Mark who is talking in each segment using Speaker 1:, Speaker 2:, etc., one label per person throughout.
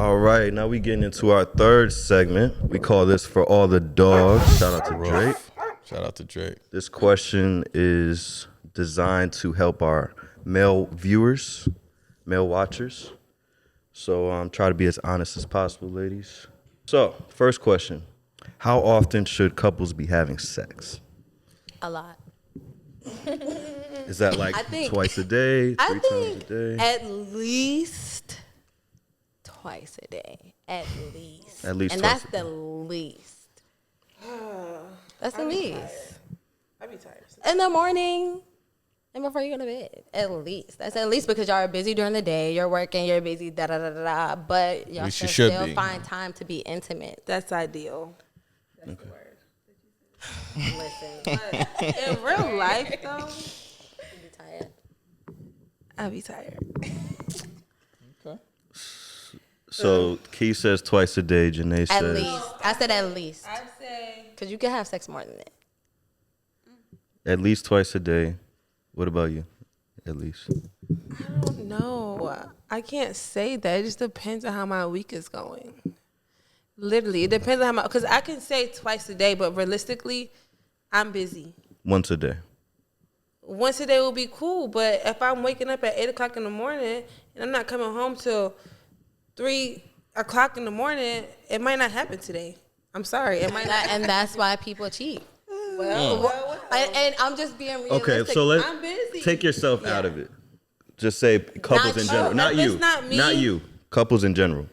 Speaker 1: All right, now we getting into our third segment. We call this For All the Dogs. Shout out to Drake.
Speaker 2: Shout out to Drake.
Speaker 1: This question is designed to help our male viewers, male watchers. So try to be as honest as possible, ladies. So, first question. How often should couples be having sex?
Speaker 3: A lot.
Speaker 1: Is that like twice a day, three times a day?
Speaker 3: At least twice a day. At least.
Speaker 1: At least
Speaker 3: and
Speaker 1: twice
Speaker 3: that's
Speaker 1: a day.
Speaker 3: the least. That's the least.
Speaker 4: I'd be tired.
Speaker 3: In the morning and before you go to bed. At least. That's at least because y'all are busy during the day. You're working, you're busy, da-da-da-da-da. But y'all should still find time to be intimate.
Speaker 4: That's ideal.
Speaker 3: That's the word. Listen.
Speaker 4: In real life, though,
Speaker 3: You be tired.
Speaker 4: I'd be tired.
Speaker 2: Okay.
Speaker 1: So, Key says twice a day. Janae
Speaker 3: At
Speaker 1: says...
Speaker 3: least. I said at least.
Speaker 4: I'd say...
Speaker 3: Because you can have sex more than that.
Speaker 1: At least twice a day. What about you? At least.
Speaker 4: I don't know. I can't say that. It just depends on how my week is going. Literally, it depends on how my... Because I can say twice a day, but realistically, I'm busy.
Speaker 1: Once a day.
Speaker 4: Once a day will be cool, but if I'm waking up at 8 o'clock in the morning and I'm not coming home till 3 o'clock in the morning, it might not happen today. I'm sorry. It might not.
Speaker 3: And that's why people cheat.
Speaker 4: Well.
Speaker 3: And I'm just being realistic.
Speaker 1: Okay, so
Speaker 4: I'm busy.
Speaker 1: take yourself out of it. Just say couples in general. Not you.
Speaker 4: It's not me.
Speaker 1: Not you. Couples in general.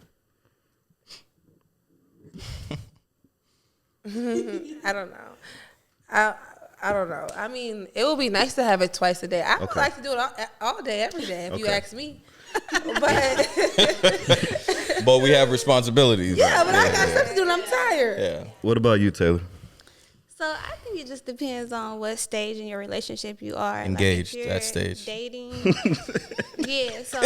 Speaker 4: I don't know. I don't know. I mean, it would be nice to have it twice a day. I would like to do it all day, every day, if you ask me.
Speaker 2: But we have responsibilities.
Speaker 4: Yeah, but I got stuff to do and I'm tired.
Speaker 2: Yeah.
Speaker 1: What about you, Taylor?
Speaker 5: So I think it just depends on what stage in your relationship you are.
Speaker 2: Engaged,
Speaker 5: like if
Speaker 2: that stage.
Speaker 5: Dating. Yeah, so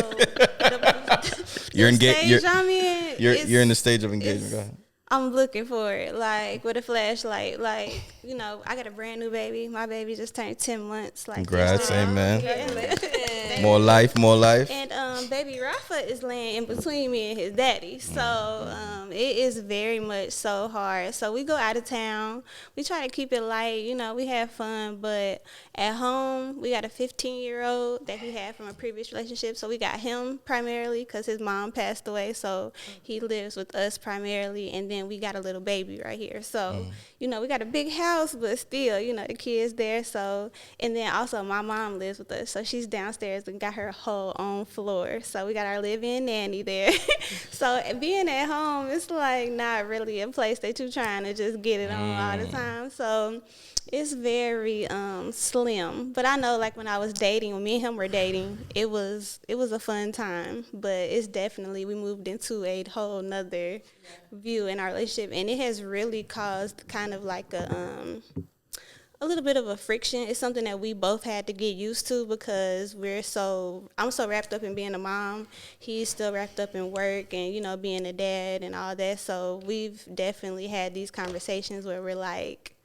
Speaker 2: You're
Speaker 5: engaged. I'm in.
Speaker 2: You're in the stage of engagement. Go ahead.
Speaker 5: I'm looking for it, like with a flashlight. Like, you know, I got a brand new baby. My baby just turned 10 months. Like,
Speaker 2: Congrats, amen.
Speaker 5: Yeah.
Speaker 2: More life.
Speaker 5: And baby Rafa is laying in between me and his daddy. So it is very much so hard. So we go out of town. We try to keep it light. You know, we have fun. But at home, we got a 15-year-old that he had from a previous relationship. So we got him primarily because his mom passed away. So he lives with us primarily. And then we got a little baby right here. So, you know, we got a big house, but still, you know, the kids there. So, and then also my mom lives with us. So she's downstairs and got her whole own floor. So we got our live-in nanny there. So being at home, it's like not really a place that you're trying to just get it on all the time. So it's very slim. But I know, like, when I was dating, when me and him were dating, it was a fun time. But it's definitely, we moved into a whole nother view in our relationship. And it has really caused kind of like a little bit of a friction. It's something that we both had to get used to because I'm so wrapped up in being a mom. He's still wrapped up in work and, you know, being a dad and all that. So we've definitely had these conversations where we're like,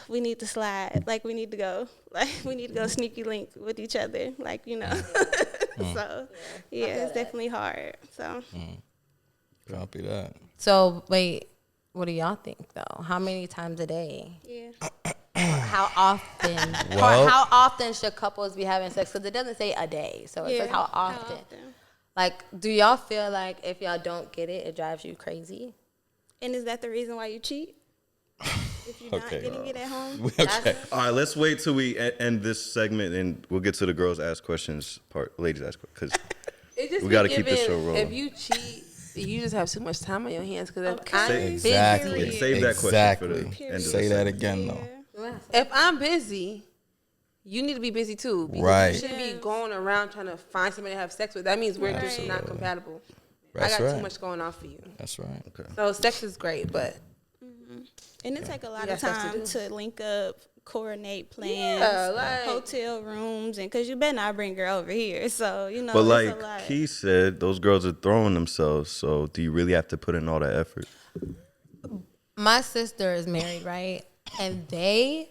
Speaker 5: we need to slide. Like, we need to go. Like, we need to go sneaky link with each other. Like, you know. So, yeah, it's definitely hard. So.
Speaker 2: Copy that.
Speaker 3: So, wait, what do y'all think, though? How many times a day?
Speaker 5: Yeah.
Speaker 3: How often?
Speaker 2: Well,
Speaker 3: how often should couples be having sex? Because it doesn't say a day. So it says how often. Like, do y'all feel like if y'all don't get it, it drives you crazy?
Speaker 5: And is that the reason why you cheat? If you're not getting it at home?
Speaker 2: Okay.
Speaker 1: All right, let's wait till we end this segment and we'll get to the girls ask questions part, ladies ask questions, because we got to keep this show rolling.
Speaker 4: If you cheat, you just have too much time on your hands. Because
Speaker 2: Exactly.
Speaker 1: Save that question for the end of
Speaker 2: Say
Speaker 1: the
Speaker 2: that
Speaker 1: segment.
Speaker 2: again, though.
Speaker 4: if I'm busy, you need to be busy too. Because
Speaker 2: Right.
Speaker 4: you shouldn't be going around trying to find somebody to have sex with. That means we're just not compatible.
Speaker 2: That's
Speaker 4: I got
Speaker 2: right.
Speaker 4: too much going on for you.
Speaker 2: That's right.
Speaker 1: Okay.
Speaker 4: So sex is great, but
Speaker 5: And it take a lot
Speaker 4: You
Speaker 5: of
Speaker 4: got stuff
Speaker 5: time
Speaker 4: to
Speaker 5: to link up, coordinate plans,
Speaker 4: like-
Speaker 5: hotel rooms, and because you better not bring her over here. So, you know,
Speaker 1: But
Speaker 5: it's a lot.
Speaker 1: like he said, those girls are throwing themselves. So do you really have to put in all that effort?
Speaker 3: My sister is married, right? And they've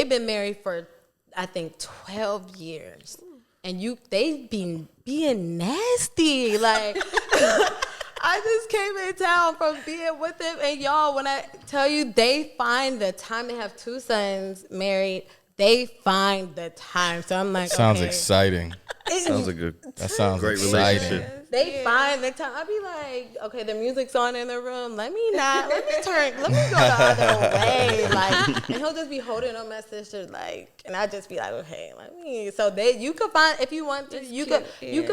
Speaker 3: been married for, I think, 12 years. and they be being nasty. Like I just came in town from being with them, and y'all, when I tell you, they find the time. They have 2 sons married. They find the time. So I'm like,
Speaker 2: Sounds
Speaker 3: okay.
Speaker 2: exciting.
Speaker 1: Sounds like a
Speaker 2: That sounds
Speaker 1: great
Speaker 2: exciting.
Speaker 1: relationship.
Speaker 3: They find the time. I be like, okay, the music's on in the room. Let me go the other way. Like, and he'll just be holding on my sister, like, and I just be like, okay, So you could find, if you want to, you could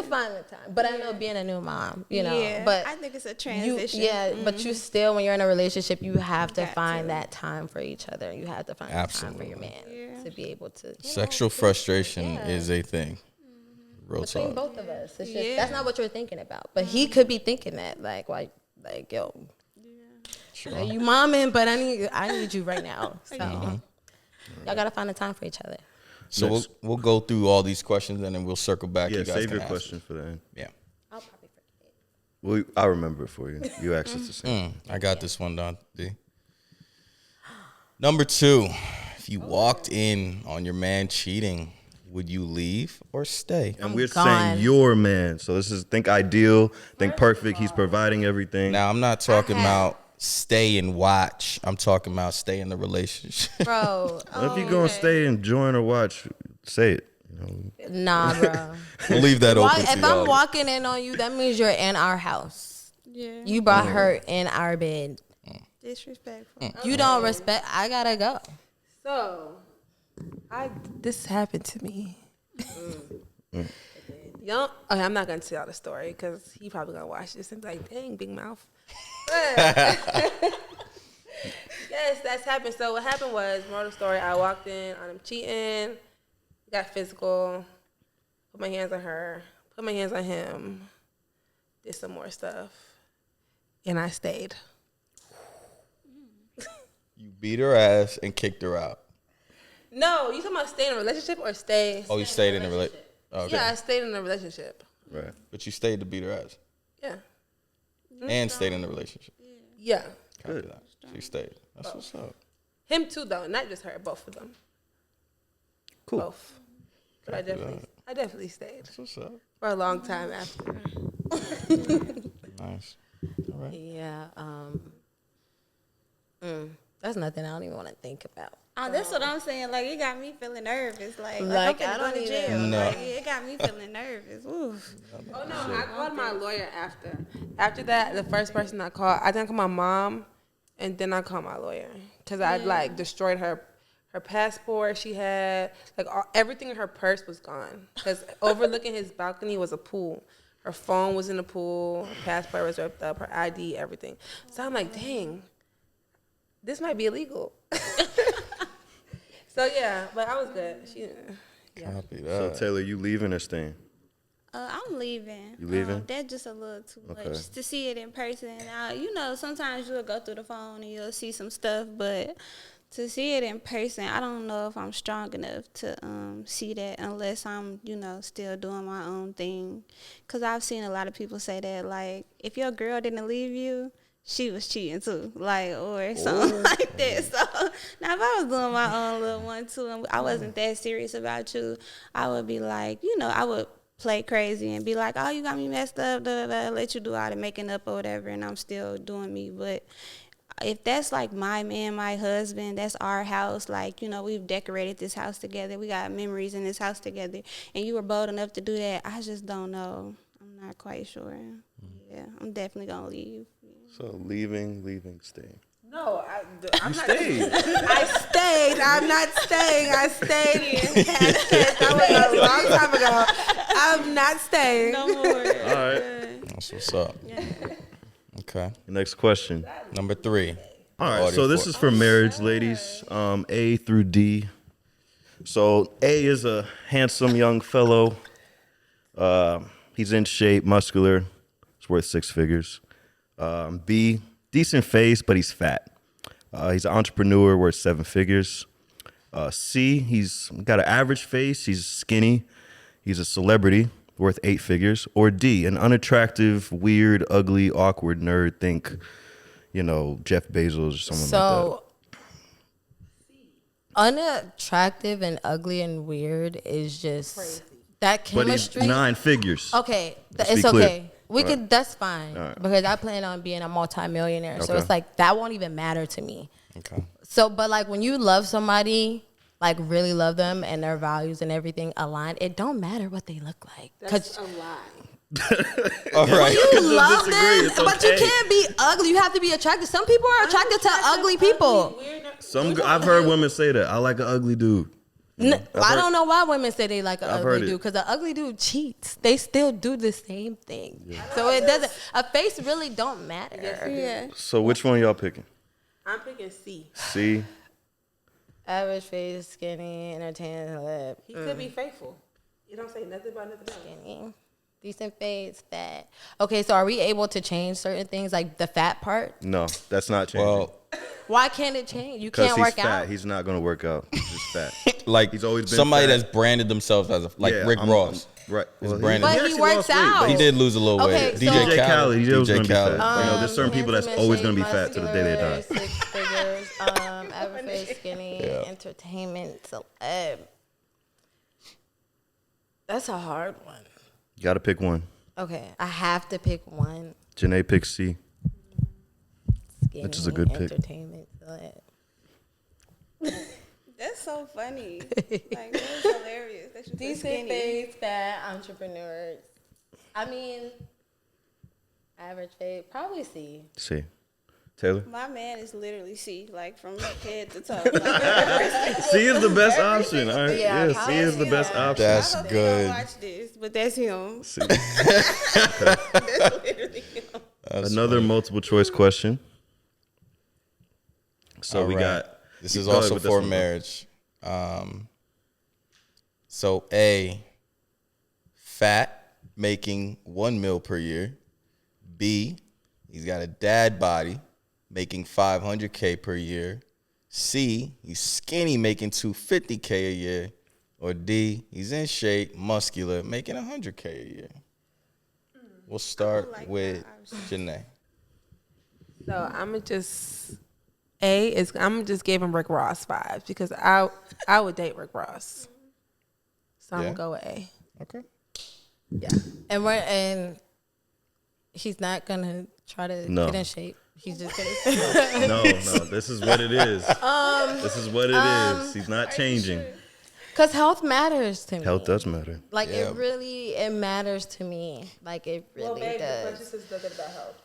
Speaker 3: find the time. But I know being a new mom, but
Speaker 5: I think it's a transition.
Speaker 3: But you still, when you're in a relationship, you have to find that time for each other. You have to find that time for your man to be able to.
Speaker 2: Sexual frustration is a thing. Real
Speaker 3: Between
Speaker 2: talk.
Speaker 3: both of us, it's just that's not what you're thinking about. But he could be thinking that, like, why, like, yo, you momming, but I need you right now. So y'all gotta find a time for each other.
Speaker 2: So we'll go through all these questions and then we'll circle back.
Speaker 1: Yeah,
Speaker 2: you guys
Speaker 1: save
Speaker 2: can
Speaker 1: your
Speaker 2: ask
Speaker 1: question
Speaker 2: us.
Speaker 1: for the end.
Speaker 2: Yeah.
Speaker 3: I'll probably forget.
Speaker 1: I'll remember it for you. You asked us the same.
Speaker 2: I got this one, Dante. Number 2, if you walked in on your man cheating, would you leave or stay?
Speaker 1: And we're
Speaker 3: gone.
Speaker 1: saying your man. So this is think ideal, think perfect. He's providing everything.
Speaker 2: Now, I'm not talking about stay and watch. I'm talking about stay in the relationship.
Speaker 3: Bro,
Speaker 1: If you're going to stay and join or watch, say it.
Speaker 3: nah, bro.
Speaker 2: We'll leave that open to
Speaker 3: If
Speaker 2: y'all.
Speaker 3: I'm walking in on you, that means you're in our house.
Speaker 5: Yeah.
Speaker 3: You brought her in our bed.
Speaker 5: Disrespectful.
Speaker 3: You don't respect. I gotta go.
Speaker 4: So, this happened to me. Young. Okay, I'm not gonna tell the story because he probably gonna watch this and be like, "Dang, big mouth." But yes, that's happened. So what happened was, moral of the story, I walked in on him cheating, got physical, put my hands on her, put my hands on him, did some more stuff, and I stayed.
Speaker 2: You beat her ass and kicked her out.
Speaker 4: No, you talking about stay in a relationship or stay?
Speaker 2: Oh, you stayed in a relationship. Okay.
Speaker 4: Yeah, I stayed in a relationship.
Speaker 1: Right.
Speaker 2: But you stayed to beat her ass.
Speaker 4: Yeah.
Speaker 2: And stayed in the relationship.
Speaker 4: Yeah.
Speaker 2: Copy that. So you stayed. That's what's up.
Speaker 4: Him too, though, not just her, both of them.
Speaker 1: Cool.
Speaker 4: Both. But I definitely stayed
Speaker 2: That's what's up.
Speaker 4: for a long time after.
Speaker 2: Nice. All right.
Speaker 3: Yeah. That's nothing I don't even want to think about.
Speaker 5: That's what I'm saying. Like, it got me feeling nervous. Like I'm
Speaker 3: I
Speaker 5: finna
Speaker 3: don't
Speaker 5: go to jail.
Speaker 3: even.
Speaker 2: No.
Speaker 5: Like, it got me feeling nervous. Oof.
Speaker 4: Oh, no, I called my lawyer after. After that, the first person I called, I didn't call my mom, and then I called my lawyer. Because I'd, like, destroyed her passport she had. Like, everything in her purse was gone. Because overlooking his balcony was a pool. Her phone was in the pool. Her passport was ripped up. Her ID, everything. So I'm like, dang, this might be illegal. So, yeah, but I was good.
Speaker 2: Copy
Speaker 1: So
Speaker 2: that.
Speaker 1: Taylor, you leaving or staying?
Speaker 5: I'm leaving.
Speaker 1: You leaving?
Speaker 5: That's just a little too
Speaker 1: Okay.
Speaker 5: much to see it in person. Sometimes you'll go through the phone and you'll see some stuff, but to see it in person, I don't know if I'm strong enough to see that unless I'm, still doing my own thing. Because I've seen a lot of people say that, like, if your girl didn't leave you, she was cheating too, like, or something like that. So now, if I was doing my own little one too, and I wasn't that serious about you, I would be like, I would play crazy and be like, oh, you got me messed up, let you do all the making up or whatever, and I'm still doing me. But if that's like my man, my husband, that's our house, like, we've decorated this house together, we got memories in this house together, and you were bold enough to do that, I just don't know. I'm not quite sure. Yeah, I'm definitely gonna leave.
Speaker 1: So leaving, staying.
Speaker 4: No, I'm not.
Speaker 1: Stayed.
Speaker 4: I stayed. I'm not staying. I stayed. That was a long time ago. I'm not staying.
Speaker 5: No more.
Speaker 1: All right.
Speaker 2: That's what's up. Okay.
Speaker 1: Next question.
Speaker 2: Number 3.
Speaker 1: All right, so this is for marriage, ladies, A through D. So A is a handsome young fellow. He's in shape, muscular. It's worth 6 figures. B, decent face, but he's fat. He's an entrepreneur, worth 7 figures. C, he's got an average face. He's skinny. He's a celebrity, worth 8 figures. Or D, an unattractive, weird, ugly, awkward nerd. Think, Jeff Bezos or someone like that.
Speaker 3: So unattractive and ugly and weird is just that
Speaker 1: But he's
Speaker 3: chemistry.
Speaker 1: 9 figures.
Speaker 3: Okay,
Speaker 1: Let's
Speaker 3: it's
Speaker 1: be clear.
Speaker 3: okay. We could. That's fine because I plan on being a multimillionaire. So
Speaker 1: Okay.
Speaker 3: it's like that won't even matter to me.
Speaker 2: Okay.
Speaker 3: So, but like when you love somebody, like really love them and their values and everything aligned, it don't matter what they look like.
Speaker 4: That's a lie.
Speaker 2: All right.
Speaker 3: You love
Speaker 1: disagree,
Speaker 3: them,
Speaker 1: it's
Speaker 3: but you
Speaker 1: okay.
Speaker 3: can't be ugly. You have to be attractive. Some people are attracted to ugly people.
Speaker 1: I've heard women say that. I like an ugly dude.
Speaker 3: I don't know why women say they like an
Speaker 1: I've
Speaker 3: ugly
Speaker 1: heard it.
Speaker 3: dude because an ugly dude cheats. They still do the same thing. So it doesn't. A face really don't matter.
Speaker 5: Yeah.
Speaker 1: So which one y'all picking?
Speaker 4: I'm picking C.
Speaker 1: C.
Speaker 3: Average face, skinny, entertaining lip,
Speaker 4: He could be faithful. You don't say nothing about nothing else.
Speaker 3: skinny, decent face, fat. Okay, so are we able to change certain things like the fat part?
Speaker 1: No, that's not changing.
Speaker 2: Well,
Speaker 3: Why can't it change? You
Speaker 1: because
Speaker 3: can't
Speaker 1: he's
Speaker 3: work
Speaker 1: fat.
Speaker 3: out.
Speaker 1: He's not going to work out. He's just fat.
Speaker 2: like
Speaker 1: He's always been
Speaker 2: somebody
Speaker 1: fat.
Speaker 2: that's branded themselves as
Speaker 1: Yeah,
Speaker 2: Rick Ross.
Speaker 1: right.
Speaker 2: Is
Speaker 1: Well,
Speaker 2: Brandon.
Speaker 3: But he
Speaker 1: actually
Speaker 3: works
Speaker 1: lost weight,
Speaker 3: out.
Speaker 1: but
Speaker 2: He did lose a little
Speaker 3: Okay,
Speaker 2: weight.
Speaker 3: so-
Speaker 1: DJ Khaled. He was going to be fat.
Speaker 2: Khaled.
Speaker 1: You know, there's certain people that's
Speaker 3: handsome,
Speaker 1: always
Speaker 3: in
Speaker 1: going to be
Speaker 3: shape,
Speaker 1: fat to the day they die.
Speaker 3: muscular, 6 figures, average face, skinny, entertainment, celeb. That's a hard one.
Speaker 1: You got to pick one.
Speaker 3: Okay, I have to pick one.
Speaker 1: Janae picks C.
Speaker 3: Skinny,
Speaker 1: Which is a good pick.
Speaker 3: entertainment, celeb.
Speaker 5: That's so funny. Like, that's hilarious. That you put
Speaker 3: Decent
Speaker 5: skinny.
Speaker 3: face, fat, entrepreneurs. I mean, average face, probably C.
Speaker 1: C. Taylor?
Speaker 5: My man is literally C, like from head to toe. Like,
Speaker 1: C is the best option. All right.
Speaker 3: Yeah,
Speaker 1: Yeah, C is the best option.
Speaker 2: That's
Speaker 5: I hope he
Speaker 2: good.
Speaker 5: don't watch this, but that's him.
Speaker 1: C.
Speaker 5: That's literally him.
Speaker 1: Another multiple choice question. So
Speaker 2: All
Speaker 1: we
Speaker 2: right.
Speaker 1: got.
Speaker 2: This is
Speaker 1: go ahead
Speaker 2: also
Speaker 1: with this
Speaker 2: for
Speaker 1: one, bro.
Speaker 2: marriage. So A, fat, making 1 mil per year. B, he's got a dad body, making $500K per year. C, he's skinny, making $250K a year. Or D, he's in shape, muscular, making $100K a year. We'll start
Speaker 5: like
Speaker 2: with
Speaker 5: that
Speaker 2: Janae.
Speaker 4: So I'm gonna just give him Rick Ross vibes because I would date Rick Ross. So I'm
Speaker 2: Yeah.
Speaker 4: gonna go with A.
Speaker 2: Okay.
Speaker 3: Yeah, and he's not gonna try to
Speaker 1: No.
Speaker 3: get in shape. He's just gonna.
Speaker 1: No. This is what it is. This is what it is. He's not changing.
Speaker 3: Cause health matters to me.
Speaker 1: Health does matter.
Speaker 3: Like
Speaker 2: Yeah.
Speaker 3: it matters to me. Like it really does.
Speaker 4: is looking about health.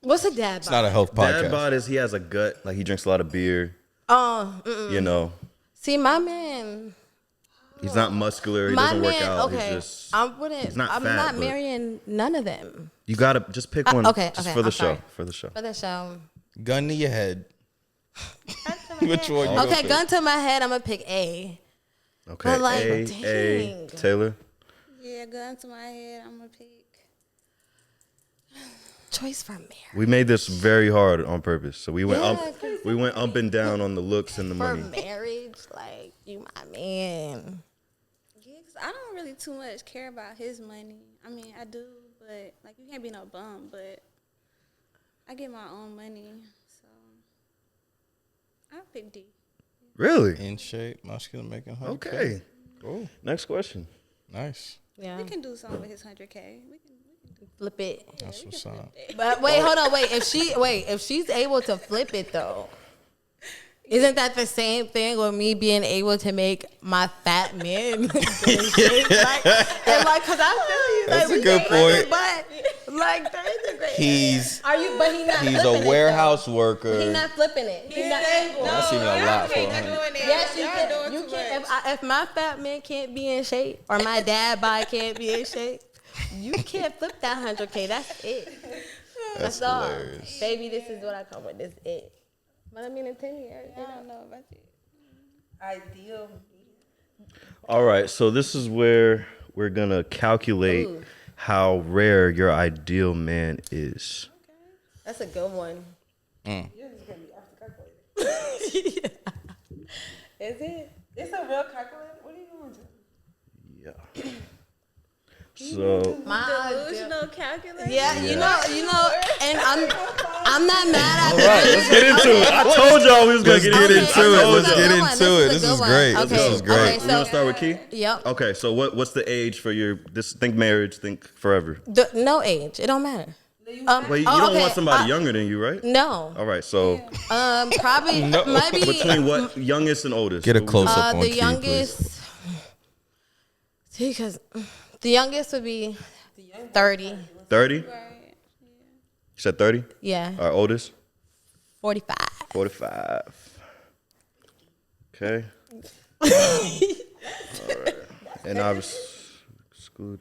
Speaker 3: What's a dad
Speaker 2: It's not a health
Speaker 1: Dad
Speaker 2: podcast.
Speaker 1: bod is he has a gut. Like he drinks a lot of beer. You know,
Speaker 3: See, my man.
Speaker 1: he's not muscular. He
Speaker 3: My
Speaker 1: doesn't work
Speaker 3: man.
Speaker 1: out.
Speaker 3: Okay,
Speaker 1: He's just.
Speaker 3: I'm
Speaker 1: not
Speaker 3: I'm
Speaker 1: fat,
Speaker 3: not
Speaker 1: but-
Speaker 3: marrying none of them
Speaker 1: You gotta just pick one.
Speaker 3: okay,
Speaker 1: Just
Speaker 3: okay,
Speaker 1: for the
Speaker 3: I'm
Speaker 1: show.
Speaker 3: sorry.
Speaker 1: For the show.
Speaker 3: for the show.
Speaker 2: Gun to your head. Which one? You
Speaker 3: Okay,
Speaker 2: gonna
Speaker 3: gun to my head. I'm gonna pick A.
Speaker 1: Okay.
Speaker 3: But, like,
Speaker 1: A.
Speaker 3: dang.
Speaker 1: Taylor.
Speaker 5: Yeah, gun to my head, I'm gonna pick.
Speaker 3: Choice for marriage.
Speaker 1: We made this very hard on purpose. So we went
Speaker 3: Yeah,
Speaker 1: up.
Speaker 3: 'cause
Speaker 1: We went up and down on the looks and the
Speaker 3: For
Speaker 1: money.
Speaker 3: marriage, like you, my man.
Speaker 5: Yeah, 'cause I don't really too much care about his money. I mean, I do, but like you can't be no bum. But I get my own money, so I'll pick D.
Speaker 1: Really?
Speaker 2: In shape, muscular, making 100K.
Speaker 1: Okay.
Speaker 2: Cool.
Speaker 1: Next question.
Speaker 2: Nice.
Speaker 3: Yeah,
Speaker 5: We can do something with his 100K. We can
Speaker 3: flip it.
Speaker 2: That's what's up.
Speaker 3: But wait, hold on, wait. If she's able to flip it though, isn't that the same thing with me being able to make my fat man get in shape? Cause I feel you.
Speaker 2: That's
Speaker 3: like,
Speaker 2: a good point.
Speaker 3: But like, that is a great.
Speaker 2: He's
Speaker 3: Are you? But he's not.
Speaker 2: he's
Speaker 3: flipping
Speaker 2: a warehouse
Speaker 3: It,
Speaker 2: worker.
Speaker 3: though. He's not flipping it. He's not.
Speaker 2: That's even a lot for him.
Speaker 3: Yes, you can. You can. If my fat man can't be in shape, or my dad body can't be in shape, you can't flip that 100K. That's it.
Speaker 2: That's
Speaker 3: all.
Speaker 2: hilarious.
Speaker 3: Baby, this is what I come with. This is it. But I mean, in 10 years,
Speaker 5: I don't know about it.
Speaker 4: Ideal.
Speaker 1: All right. So this is where we're gonna calculate
Speaker 3: Ooh.
Speaker 1: how rare your ideal man is.
Speaker 3: that's a good one.
Speaker 4: You're just gonna be off the calculator.
Speaker 3: Is it?
Speaker 4: It's a real calculator. What are you going to?
Speaker 1: Yeah. So
Speaker 3: My ideal.
Speaker 5: Delusional calculator.
Speaker 3: Yeah, you know, and I'm not mad at
Speaker 2: Let's
Speaker 1: Get into it. I told y'all we was gonna
Speaker 2: Let's
Speaker 1: get
Speaker 2: get
Speaker 1: into
Speaker 2: into it. Let's get
Speaker 3: This
Speaker 2: into
Speaker 3: is
Speaker 2: it.
Speaker 3: a
Speaker 2: This
Speaker 3: good
Speaker 2: is
Speaker 3: one.
Speaker 2: great.
Speaker 3: Okay.
Speaker 2: This is great.
Speaker 3: Okay,
Speaker 1: We're gonna start with Key.
Speaker 3: Yep.
Speaker 1: Okay, so what's the age for your think marriage, think forever?
Speaker 3: No age. It don't matter.
Speaker 1: Wait, you don't want somebody younger than you, right?
Speaker 3: No.
Speaker 1: All right, so
Speaker 3: Probably maybe
Speaker 1: between what youngest and oldest?
Speaker 2: Get a close up on
Speaker 3: the
Speaker 2: Key,
Speaker 3: youngest. See, because the youngest would be 30.
Speaker 1: 30? You said 30?
Speaker 3: Yeah.
Speaker 1: Our oldest?
Speaker 3: 45.
Speaker 1: 45. Okay. All right. And I was exclude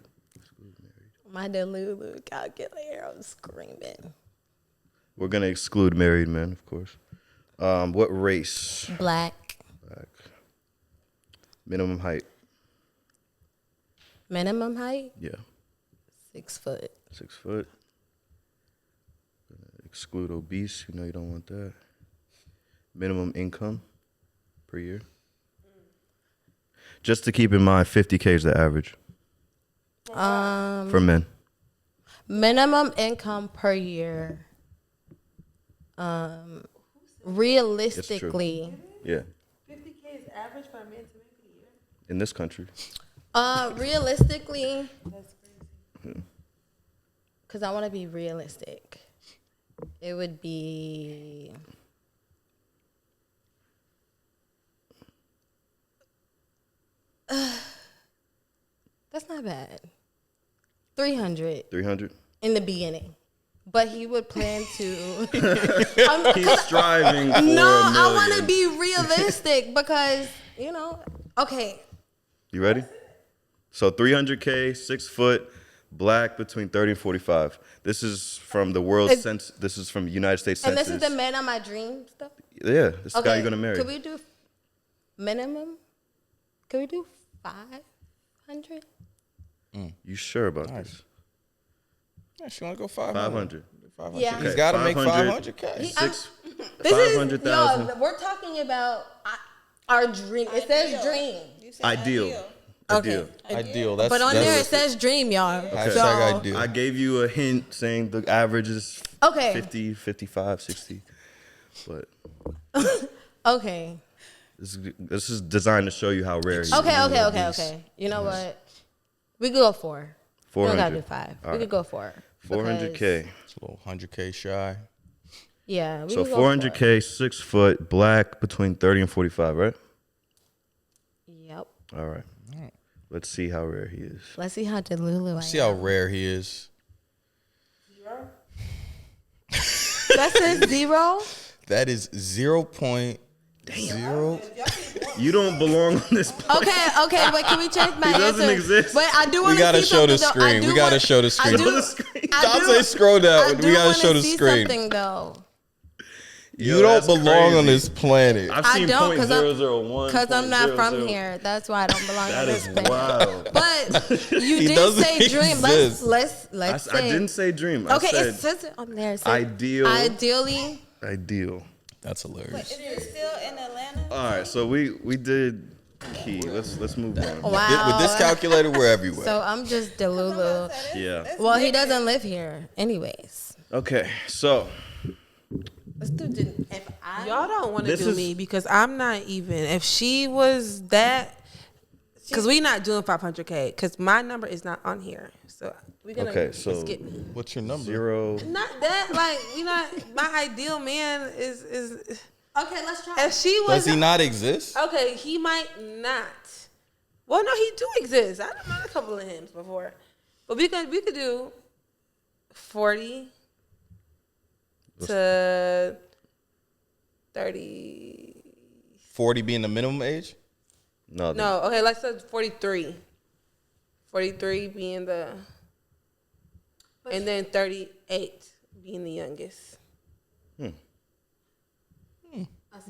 Speaker 1: married.
Speaker 3: My Delulu calculator, I'm screaming.
Speaker 1: We're gonna exclude married men, of course. What race?
Speaker 3: Black.
Speaker 1: Black. Minimum height?
Speaker 3: Minimum height?
Speaker 1: Yeah.
Speaker 3: 6 foot.
Speaker 1: 6 foot. Gonna exclude obese. You know you don't want that. Minimum income per year. Just to keep in mind, 50K is the average for men.
Speaker 3: Minimum income per year. Realistically.
Speaker 1: Yeah.
Speaker 4: 50K is average for a man to make a year.
Speaker 1: In this country.
Speaker 3: Realistically. Because I want to be realistic. It would be. That's not bad. 300
Speaker 1: 300.
Speaker 3: in the beginning, but he would plan to.
Speaker 1: He's striving for
Speaker 3: No,
Speaker 1: a
Speaker 3: I want to
Speaker 1: million.
Speaker 3: be realistic because okay.
Speaker 1: You ready? So 300K, 6 foot, black between 30 and 45. This is from the world census. This is from United States
Speaker 3: And
Speaker 1: Census.
Speaker 3: this is the man of my dream stuff.
Speaker 1: Yeah, this is the guy you're gonna marry.
Speaker 3: Could we do minimum? Could we do 500?
Speaker 1: You sure about this?
Speaker 2: Yeah, she want to go 500.
Speaker 1: 500.
Speaker 2: 500.
Speaker 3: Yeah.
Speaker 2: He's got to make
Speaker 1: 500.
Speaker 2: 500K.
Speaker 1: Six.
Speaker 3: This is
Speaker 1: 500,000.
Speaker 3: no. We're talking about our dream. It says dream.
Speaker 1: Ideal.
Speaker 3: Okay.
Speaker 2: Ideal. That's,
Speaker 3: But on
Speaker 2: that's
Speaker 3: there it says dream, y'all.
Speaker 2: hashtag ideal.
Speaker 1: I gave you a hint saying the average is
Speaker 3: Okay.
Speaker 1: 50, 55, 60. But
Speaker 3: Okay.
Speaker 1: this is designed to show you how rare he is.
Speaker 3: Okay. You know what? We could go 4. We don't gotta
Speaker 1: 400.
Speaker 3: do 5.
Speaker 1: All
Speaker 3: We
Speaker 1: right.
Speaker 3: could go 4.
Speaker 1: 400K.
Speaker 2: It's a little 100K shy.
Speaker 3: Yeah. We
Speaker 1: So
Speaker 3: could go 4.
Speaker 1: 400K, 6 foot, black between 30 and 45, right?
Speaker 3: Yep.
Speaker 1: All right. Let's see how rare he is.
Speaker 3: Let's see how Delulu I
Speaker 2: See how rare he is.
Speaker 3: That says 0.
Speaker 2: That is 0.0.
Speaker 1: You don't belong on this podcast.
Speaker 3: Okay. Wait, can we change my
Speaker 1: He
Speaker 3: answer?
Speaker 1: doesn't exist.
Speaker 3: But I do want
Speaker 2: We
Speaker 3: to
Speaker 2: got to
Speaker 3: see
Speaker 2: show the
Speaker 3: something, though. I
Speaker 2: screen.
Speaker 3: do
Speaker 2: We got to
Speaker 3: want-
Speaker 2: show the
Speaker 3: I
Speaker 2: screen.
Speaker 3: do-
Speaker 1: Show the screen.
Speaker 3: I do-
Speaker 2: Dante, scroll
Speaker 3: I
Speaker 2: down.
Speaker 3: do
Speaker 2: We got to
Speaker 3: wanna
Speaker 2: show the
Speaker 3: see
Speaker 2: screen.
Speaker 3: something though.
Speaker 2: You
Speaker 1: Yo,
Speaker 2: don't
Speaker 1: that's
Speaker 2: belong on
Speaker 1: crazy.
Speaker 2: this planet.
Speaker 1: I've
Speaker 3: I
Speaker 1: seen
Speaker 3: don't, because
Speaker 1: .001.
Speaker 3: I'm not from
Speaker 1: 0.00.
Speaker 3: here. That's why I don't belong
Speaker 1: That
Speaker 3: in
Speaker 1: is
Speaker 3: this place.
Speaker 1: wild.
Speaker 3: But you
Speaker 2: He
Speaker 3: did
Speaker 2: doesn't
Speaker 3: say dream.
Speaker 2: exist.
Speaker 3: Let's
Speaker 1: I
Speaker 3: say.
Speaker 1: didn't say dream. I
Speaker 3: Okay,
Speaker 1: said
Speaker 3: it says it on there. It says
Speaker 1: ideal.
Speaker 3: Ideally.
Speaker 1: Ideal.
Speaker 2: That's hilarious.
Speaker 5: Is it still in Atlanta?
Speaker 1: All right, so we did Key. Let's move on.
Speaker 3: Wow.
Speaker 2: With this calculator, we're everywhere.
Speaker 3: So I'm just Delulu.
Speaker 1: Yeah.
Speaker 3: Well, he doesn't live here, anyways.
Speaker 1: Okay, so
Speaker 3: Let's do. If I
Speaker 4: Y'all don't want to
Speaker 1: This
Speaker 4: do
Speaker 1: is-
Speaker 4: me because I'm not even. If she was that, because we not doing 500K because my number is not on here. So we're gonna
Speaker 1: Okay, so-
Speaker 4: skip me.
Speaker 2: What's your number?
Speaker 1: 0.
Speaker 4: Not that like we not. My ideal man is.
Speaker 3: Okay, let's try.
Speaker 4: If she
Speaker 2: Does
Speaker 4: was
Speaker 2: he not exist?
Speaker 4: okay, he might not. Well, no, he do exist. I've met a couple of him before, but we could do 40 to 30.
Speaker 2: 40 being the minimum age?
Speaker 1: No.
Speaker 4: No, okay, let's say 43. 43 being the, and then 38 being the youngest.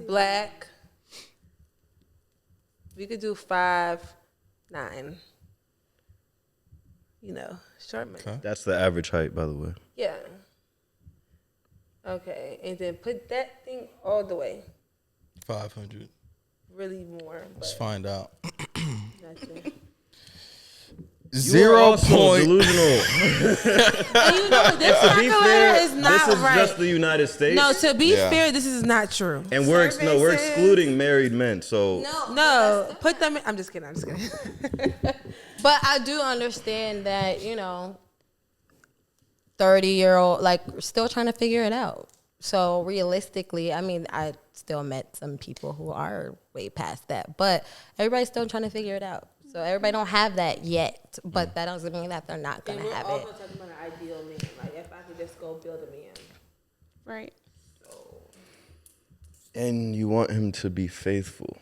Speaker 4: Black. We could do 5'9". You know, short man.
Speaker 2: Okay.
Speaker 1: That's the average height, by the way.
Speaker 4: Yeah. Okay, and then put that thing all the way.
Speaker 2: 500.
Speaker 4: Really more,
Speaker 2: Let's
Speaker 4: but
Speaker 2: find out.
Speaker 4: nothing.
Speaker 2: 0
Speaker 1: also
Speaker 2: point.
Speaker 1: delusional.
Speaker 4: And you know, this
Speaker 1: To be
Speaker 4: calculator
Speaker 1: fair,
Speaker 4: is not
Speaker 1: this is
Speaker 4: right.
Speaker 1: just the United States.
Speaker 4: No, to be
Speaker 2: Yeah.
Speaker 4: fair, this is not true.
Speaker 1: And we're
Speaker 3: Survey says-
Speaker 1: excluding married men. So
Speaker 4: No, put them in. I'm just kidding. I'm just kidding.
Speaker 3: But I do understand that, 30-year-old, like, still trying to figure it out. So realistically, I mean, I still met some people who are way past that, but everybody's still trying to figure it out. So everybody don't have that yet, but that doesn't mean that they're not going to have it.
Speaker 4: talking about an ideal man. Like, if I could just go build a man.
Speaker 5: Right.
Speaker 1: and you want him to be faithful.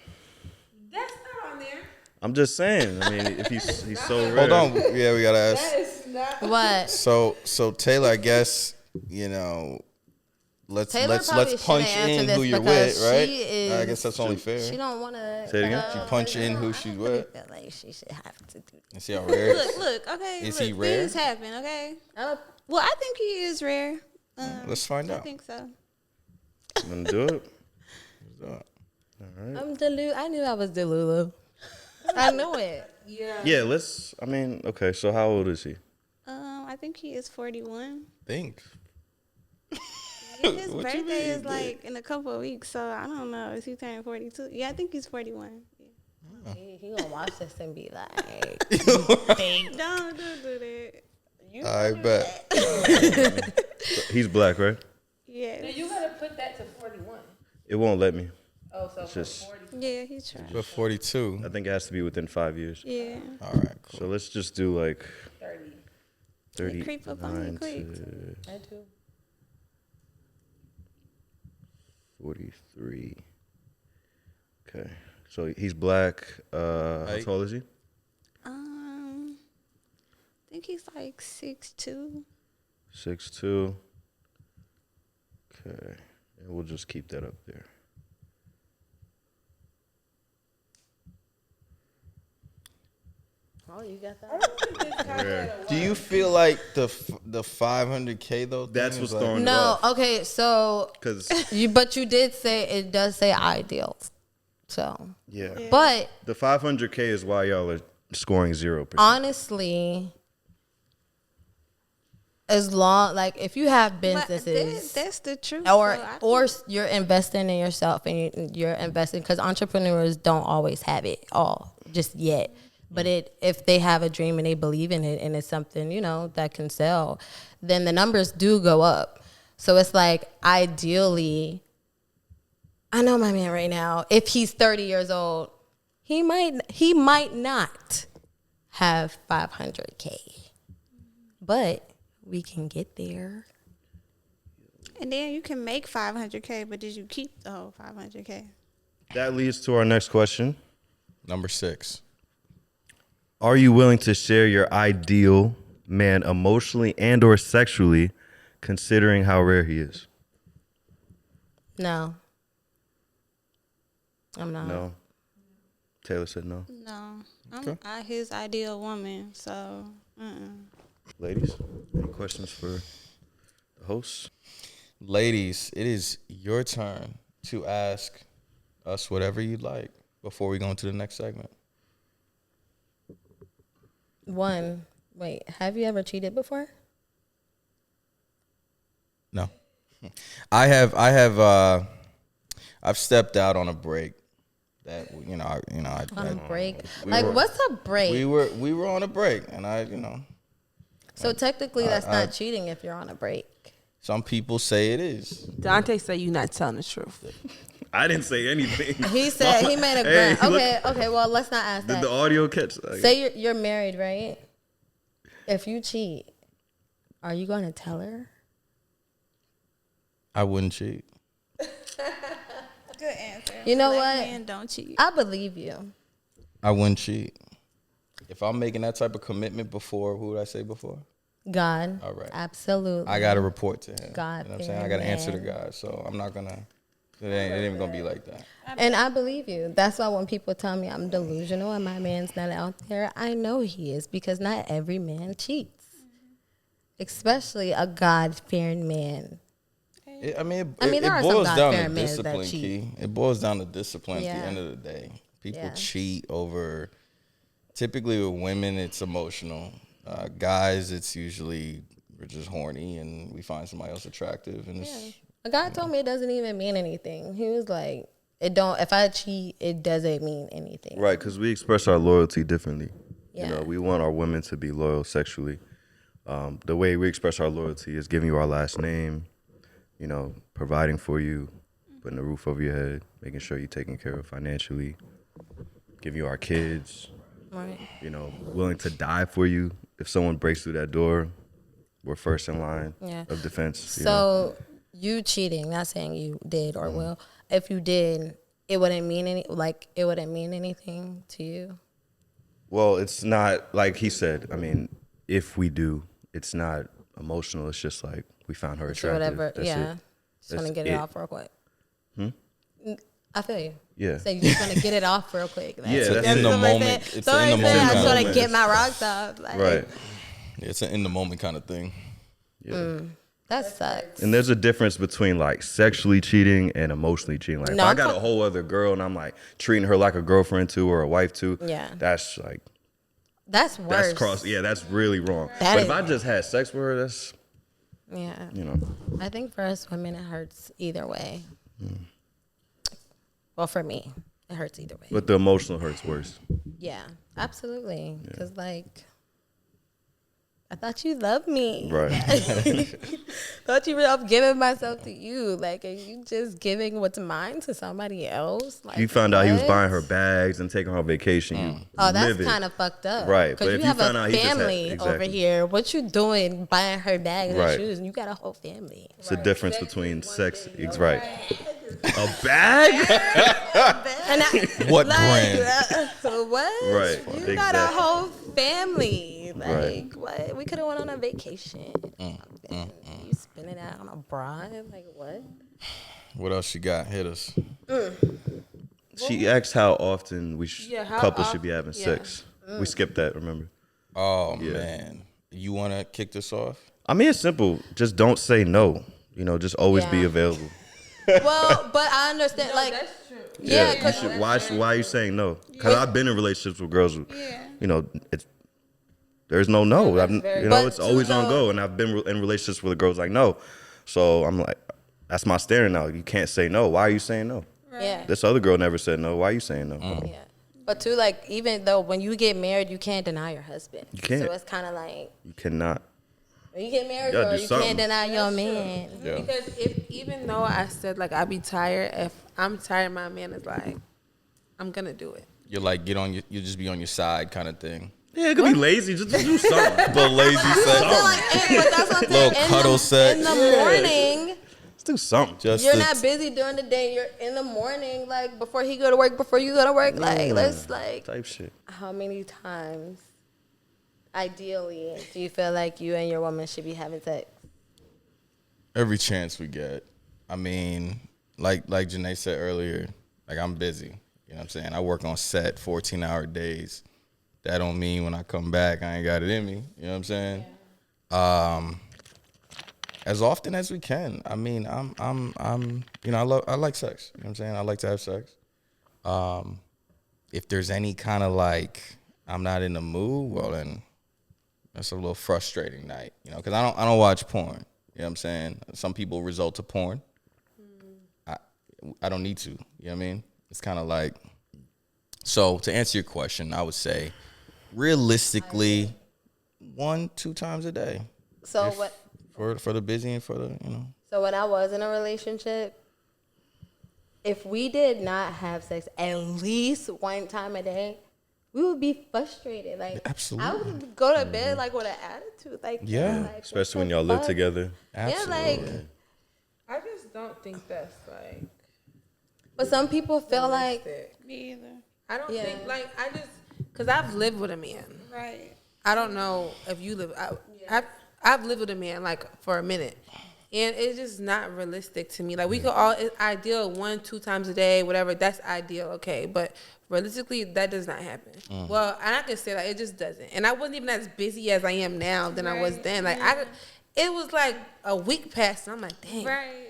Speaker 4: That's not on there.
Speaker 1: I'm just saying. I mean, if he's so rare.
Speaker 2: Hold on. Yeah, we gotta ask.
Speaker 4: It's not.
Speaker 3: What?
Speaker 2: So Taylor, I guess let's
Speaker 3: Taylor probably
Speaker 2: let's punch
Speaker 3: shouldn't answer
Speaker 2: in
Speaker 3: this
Speaker 2: who you're
Speaker 3: because
Speaker 2: with, right?
Speaker 3: she is-
Speaker 2: I guess that's only fair.
Speaker 3: She don't want to.
Speaker 1: Say it again?
Speaker 2: She punch in who she's with.
Speaker 3: I feel like she should have to do
Speaker 2: And see how rare.
Speaker 5: Look, okay.
Speaker 2: Is
Speaker 5: look,
Speaker 2: he rare?
Speaker 5: Things happen, okay?
Speaker 3: that.
Speaker 5: Well, I think he is rare.
Speaker 2: Let's find
Speaker 5: I
Speaker 2: out.
Speaker 5: think so.
Speaker 1: You gonna do it?
Speaker 3: I'm Delulu. I knew I was Delulu. I knew it.
Speaker 1: Yeah. Let's. I mean, okay. So how old is he?
Speaker 5: I think he is 41.
Speaker 2: Think.
Speaker 5: His
Speaker 2: What you
Speaker 5: birthday
Speaker 2: mean,
Speaker 5: is like in a couple of weeks, so I don't know. Is he turning 42? Yeah, I think he's 41. Yeah.
Speaker 3: He gonna watch this and be like,
Speaker 5: Don't do that.
Speaker 2: I bet.
Speaker 1: He's black, right?
Speaker 5: Yeah.
Speaker 4: You gotta put that to 41.
Speaker 1: It won't let me.
Speaker 4: Oh, so
Speaker 1: It's just.
Speaker 4: 40.
Speaker 5: Yeah, he's trying.
Speaker 2: But 42.
Speaker 1: I think it has to be within 5 years.
Speaker 5: Yeah.
Speaker 2: All right, cool.
Speaker 1: So let's just do like
Speaker 4: 30.
Speaker 1: 30.
Speaker 5: Creep up on you quick.
Speaker 3: I do.
Speaker 1: 43. Okay. So he's black. How
Speaker 2: Height?
Speaker 1: tall is he?
Speaker 5: I think he's like 6'2".
Speaker 1: 6'2". Okay. And we'll just keep that up there.
Speaker 3: Oh, you got that?
Speaker 2: Do you feel like the 500K though?
Speaker 1: That's
Speaker 2: thing
Speaker 1: what's
Speaker 2: is like,
Speaker 1: throwing
Speaker 3: No. Okay. So
Speaker 1: Because,
Speaker 3: but you did say it does say ideals. So,
Speaker 1: yeah.
Speaker 3: but
Speaker 1: The 500K is why y'all are scoring 0%.
Speaker 3: honestly, as long like if you have
Speaker 5: But
Speaker 3: businesses.
Speaker 5: that's the truth.
Speaker 3: or
Speaker 5: so I
Speaker 3: or
Speaker 5: think-
Speaker 3: you're investing in yourself and you're investing because entrepreneurs don't always have it all just yet, but if they have a dream and they believe in it and it's something that can sell, then the numbers do go up. So it's like ideally, I know my man right now, if he's 30 years old, he might not have 500K, but we can get there.
Speaker 5: And then you can make 500K, but did you keep the whole 500K?
Speaker 1: That leads to our next question.
Speaker 2: Number 6.
Speaker 1: Are you willing to share your ideal man emotionally and or sexually, considering how rare he is?
Speaker 3: No, I'm not.
Speaker 1: No. Taylor said no.
Speaker 5: No, I'm his ideal woman. So,
Speaker 1: Ladies, any questions for the hosts?
Speaker 2: Ladies, it is your turn to ask us whatever you'd like before we go into the next segment.
Speaker 3: Wait, have you ever cheated before?
Speaker 2: No. I've stepped out on a break. That
Speaker 3: On a break?
Speaker 2: we
Speaker 3: Like,
Speaker 2: were-
Speaker 3: what's a break?
Speaker 2: we were on a break, and
Speaker 3: So technically, that's not cheating if you're on a break.
Speaker 2: some people say it is.
Speaker 4: Dante said you're not telling the truth.
Speaker 1: I didn't say anything.
Speaker 3: He said he made a
Speaker 1: Hey,
Speaker 3: grant.
Speaker 1: look.
Speaker 3: Okay. Well, let's not ask
Speaker 1: Did
Speaker 3: that.
Speaker 1: the audio catch?
Speaker 3: Say you're married, right? If you cheat, are you going to tell her?
Speaker 2: I wouldn't cheat.
Speaker 5: good answer.
Speaker 3: You know
Speaker 5: Black
Speaker 3: what?
Speaker 5: Men don't cheat.
Speaker 3: I believe you.
Speaker 2: I wouldn't cheat. If I'm making that type of commitment before, who would I say before?
Speaker 3: God.
Speaker 2: All right.
Speaker 3: Absolutely.
Speaker 2: I got to report to him.
Speaker 3: God,
Speaker 2: You know what I'm saying? I got to answer to
Speaker 3: man.
Speaker 2: God. So I'm not going to, it ain't even going to be like that.
Speaker 3: And I believe you. That's why when people tell me I'm delusional and my man's not out there, I know he is because not every man cheats, especially a God-fearing man.
Speaker 2: There
Speaker 3: there are some
Speaker 2: boils down to
Speaker 3: God-fearing men that
Speaker 2: discipline,
Speaker 3: cheat.
Speaker 2: Key. It boils down to discipline at
Speaker 3: Yeah.
Speaker 2: the end of the day. People
Speaker 3: Yeah.
Speaker 2: cheat over Typically with women, it's emotional. Guys, it's usually we're just horny and we find somebody else attractive, and it's
Speaker 3: A guy told me it doesn't even mean anything. He was like, "It don't. If I cheat, it doesn't mean anything."
Speaker 1: Right, because we express our loyalty differently.
Speaker 3: Yeah.
Speaker 1: You know, we want our women to be loyal sexually. The way we express our loyalty is giving you our last name, you know, providing for you, putting a roof over your head, making sure you're taken care of financially, giving you our kids,
Speaker 3: Right.
Speaker 1: you know, willing to die for you. If someone breaks through that door, we're first in line
Speaker 3: Yeah.
Speaker 1: of defense. You know?
Speaker 3: So you cheating, not saying you did or will. If you did, it wouldn't mean it wouldn't mean anything to you.
Speaker 1: Well, it's not like he said. I mean, if we do, it's not emotional. It's just like we found her
Speaker 3: Or
Speaker 1: attractive.
Speaker 3: whatever.
Speaker 1: That's
Speaker 3: Yeah.
Speaker 1: it.
Speaker 3: Just want to
Speaker 1: That's
Speaker 3: get it
Speaker 1: it.
Speaker 3: off real quick. I feel you.
Speaker 1: Yeah.
Speaker 3: So you just want to get it off real quick. Like,
Speaker 1: Yeah, that's
Speaker 2: in the
Speaker 3: somebody
Speaker 2: moment.
Speaker 3: said-
Speaker 2: It's
Speaker 3: somebody
Speaker 2: in the
Speaker 3: said,
Speaker 2: moment
Speaker 3: I just
Speaker 2: kind
Speaker 3: want
Speaker 2: of
Speaker 3: to get my rocks off. Like,
Speaker 1: Right.
Speaker 2: it's an in the moment kind of thing.
Speaker 1: Yeah.
Speaker 3: That sucks.
Speaker 1: And there's a difference between like sexually cheating and emotionally cheating. Like
Speaker 3: No,
Speaker 1: if I
Speaker 3: I'm
Speaker 1: got a
Speaker 3: talk-
Speaker 1: whole other girl and I'm like treating her like a girlfriend too or a wife too,
Speaker 3: Yeah.
Speaker 1: that's like
Speaker 3: That's worse.
Speaker 1: that's cross. Yeah, that's really wrong.
Speaker 3: That
Speaker 1: but
Speaker 3: is-
Speaker 1: if I just had sex with her, that's
Speaker 3: Yeah.
Speaker 1: you know.
Speaker 3: I think for us women, it hurts either way. Well, for me, it hurts either way.
Speaker 1: But the emotional hurts worse.
Speaker 3: Yeah, absolutely. Because, like, I thought you loved me.
Speaker 1: Right.
Speaker 3: Thought you were I'm giving myself to you. Like, are you just giving what's mine to somebody else? Like,
Speaker 1: You found out he was
Speaker 3: what?
Speaker 1: buying her bags and taking her on vacation. You
Speaker 3: Oh, that's
Speaker 1: livid.
Speaker 3: kind of fucked up.
Speaker 1: Right,
Speaker 3: Because
Speaker 1: but
Speaker 3: you
Speaker 1: if you
Speaker 3: have
Speaker 1: found
Speaker 3: a
Speaker 1: out he just had-
Speaker 3: family over
Speaker 1: exactly.
Speaker 3: here. What you doing buying her bags
Speaker 1: Right.
Speaker 3: and shoes? And you got a whole family.
Speaker 1: It's the difference between sex. It's right. A bag?
Speaker 3: And I,
Speaker 2: What
Speaker 3: like,
Speaker 2: brand?
Speaker 3: What?
Speaker 1: Right,
Speaker 3: You got a
Speaker 1: exactly.
Speaker 3: whole family. Like,
Speaker 1: Right.
Speaker 3: what? We could have went on a vacation. You spend it out on a bra? Like, what?
Speaker 2: What else you got? Hit us.
Speaker 1: She asked how often
Speaker 4: how
Speaker 1: couples should be
Speaker 4: often-
Speaker 1: having
Speaker 4: yeah.
Speaker 1: sex. We skipped that, remember?
Speaker 2: Oh
Speaker 1: Yeah.
Speaker 2: man, you want to kick this off?
Speaker 1: I mean, it's simple. Just don't say no. You know, just always be
Speaker 3: Yeah.
Speaker 1: available.
Speaker 3: Well, but I understand. like,
Speaker 4: That's true.
Speaker 3: yeah,
Speaker 1: you
Speaker 3: because
Speaker 1: should, why are you saying no? Because I've been in relationships with girls who, you know, there's no no. You know,
Speaker 3: But
Speaker 1: it's always
Speaker 3: to
Speaker 1: on
Speaker 3: the-
Speaker 1: go. And I've been in relationships with girls like no. So I'm like, that's my standard now. You can't say no. Why are you saying no?
Speaker 3: yeah.
Speaker 1: This other girl never said no. Why are you saying no?
Speaker 3: Yeah. But too, like, even though when you get married, you can't deny your husband.
Speaker 1: You can't.
Speaker 3: So it's kind of like,
Speaker 1: You cannot.
Speaker 3: when you get married,
Speaker 1: You gotta
Speaker 3: or
Speaker 1: do
Speaker 3: you
Speaker 1: something.
Speaker 3: can't deny your man.
Speaker 2: Yeah.
Speaker 4: Because if even though I said like I be tired, if I'm tired, my man is like, I'm gonna do it.
Speaker 2: You're like you just be on your side kind of thing.
Speaker 1: Yeah, it could be lazy. Just do something.
Speaker 2: The lazy
Speaker 3: So,
Speaker 2: sex.
Speaker 3: like, but that's what I'm saying.
Speaker 2: Little cuddle sex.
Speaker 3: In the morning,
Speaker 1: Just do something.
Speaker 2: Just
Speaker 3: you're
Speaker 2: to-
Speaker 3: not busy during the day. You're in the morning, like before he go to work, before you go to work. Like, let's like,
Speaker 1: Type shit.
Speaker 3: how many times, ideally, do you feel like you and your woman should be having sex?
Speaker 2: every chance we get. I mean, like Janae said earlier, like I'm busy. You know what I'm saying? I work on set 14-hour days. That don't mean when I come back I ain't got it in me. You know what I'm saying? As often as we can. I mean, I'm you know, I like sex. You know what I'm saying? I like to have sex. If there's any kind of like I'm not in the mood, well then that's a little frustrating night, you know, because I don't watch porn. You know what I'm saying? Some people resort to porn. I don't need to. You know what I mean? It's kind of like, so to answer your question, I would say realistically 1-2 times a day
Speaker 3: So what?
Speaker 2: for the busy and for the, you know.
Speaker 3: So when I was in a relationship, if we did not have sex at least one time a day, we would be frustrated. Like,
Speaker 2: Absolutely.
Speaker 3: I would go to bed like with an attitude. Like,
Speaker 2: Yeah.
Speaker 3: like,
Speaker 1: Especially when
Speaker 3: what
Speaker 1: y'all
Speaker 3: the
Speaker 1: live
Speaker 3: fuck?
Speaker 1: together.
Speaker 3: Yeah, like,
Speaker 4: I just don't think that's like.
Speaker 3: but some people feel like,
Speaker 5: Me either.
Speaker 4: I don't
Speaker 3: Yeah.
Speaker 4: think like I just because I've lived with a man.
Speaker 5: Right.
Speaker 4: I don't know if you live. I've lived with a man like for a minute, and it's just not realistic to me. Like we could all it's ideal 1-2 times a day, whatever. That's ideal, okay. But realistically, that does not happen. Well, and I can say like it just doesn't. And I wasn't even as busy as I am now than I was then. Like it was like a week past, and I'm like, dang.
Speaker 5: Right.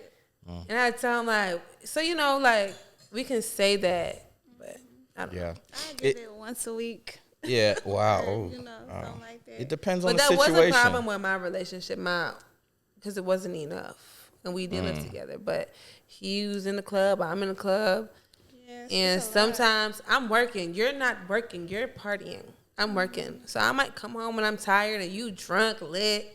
Speaker 4: And I tell him like, so you know, like we can say that, but I don't know.
Speaker 2: Yeah.
Speaker 5: I give it once a week.
Speaker 2: Yeah. Wow. Oh,
Speaker 5: You know,
Speaker 2: wow.
Speaker 5: something like that.
Speaker 2: It depends on
Speaker 4: But
Speaker 2: the
Speaker 4: that was
Speaker 2: situation.
Speaker 4: a problem with my relationship, because it wasn't enough, and we did live together. But he was in the club, I'm in the club,
Speaker 5: Yes,
Speaker 4: and
Speaker 5: it's a lot.
Speaker 4: sometimes I'm working. You're not working. You're partying. I'm working, so I might come home when I'm tired and you drunk, lit,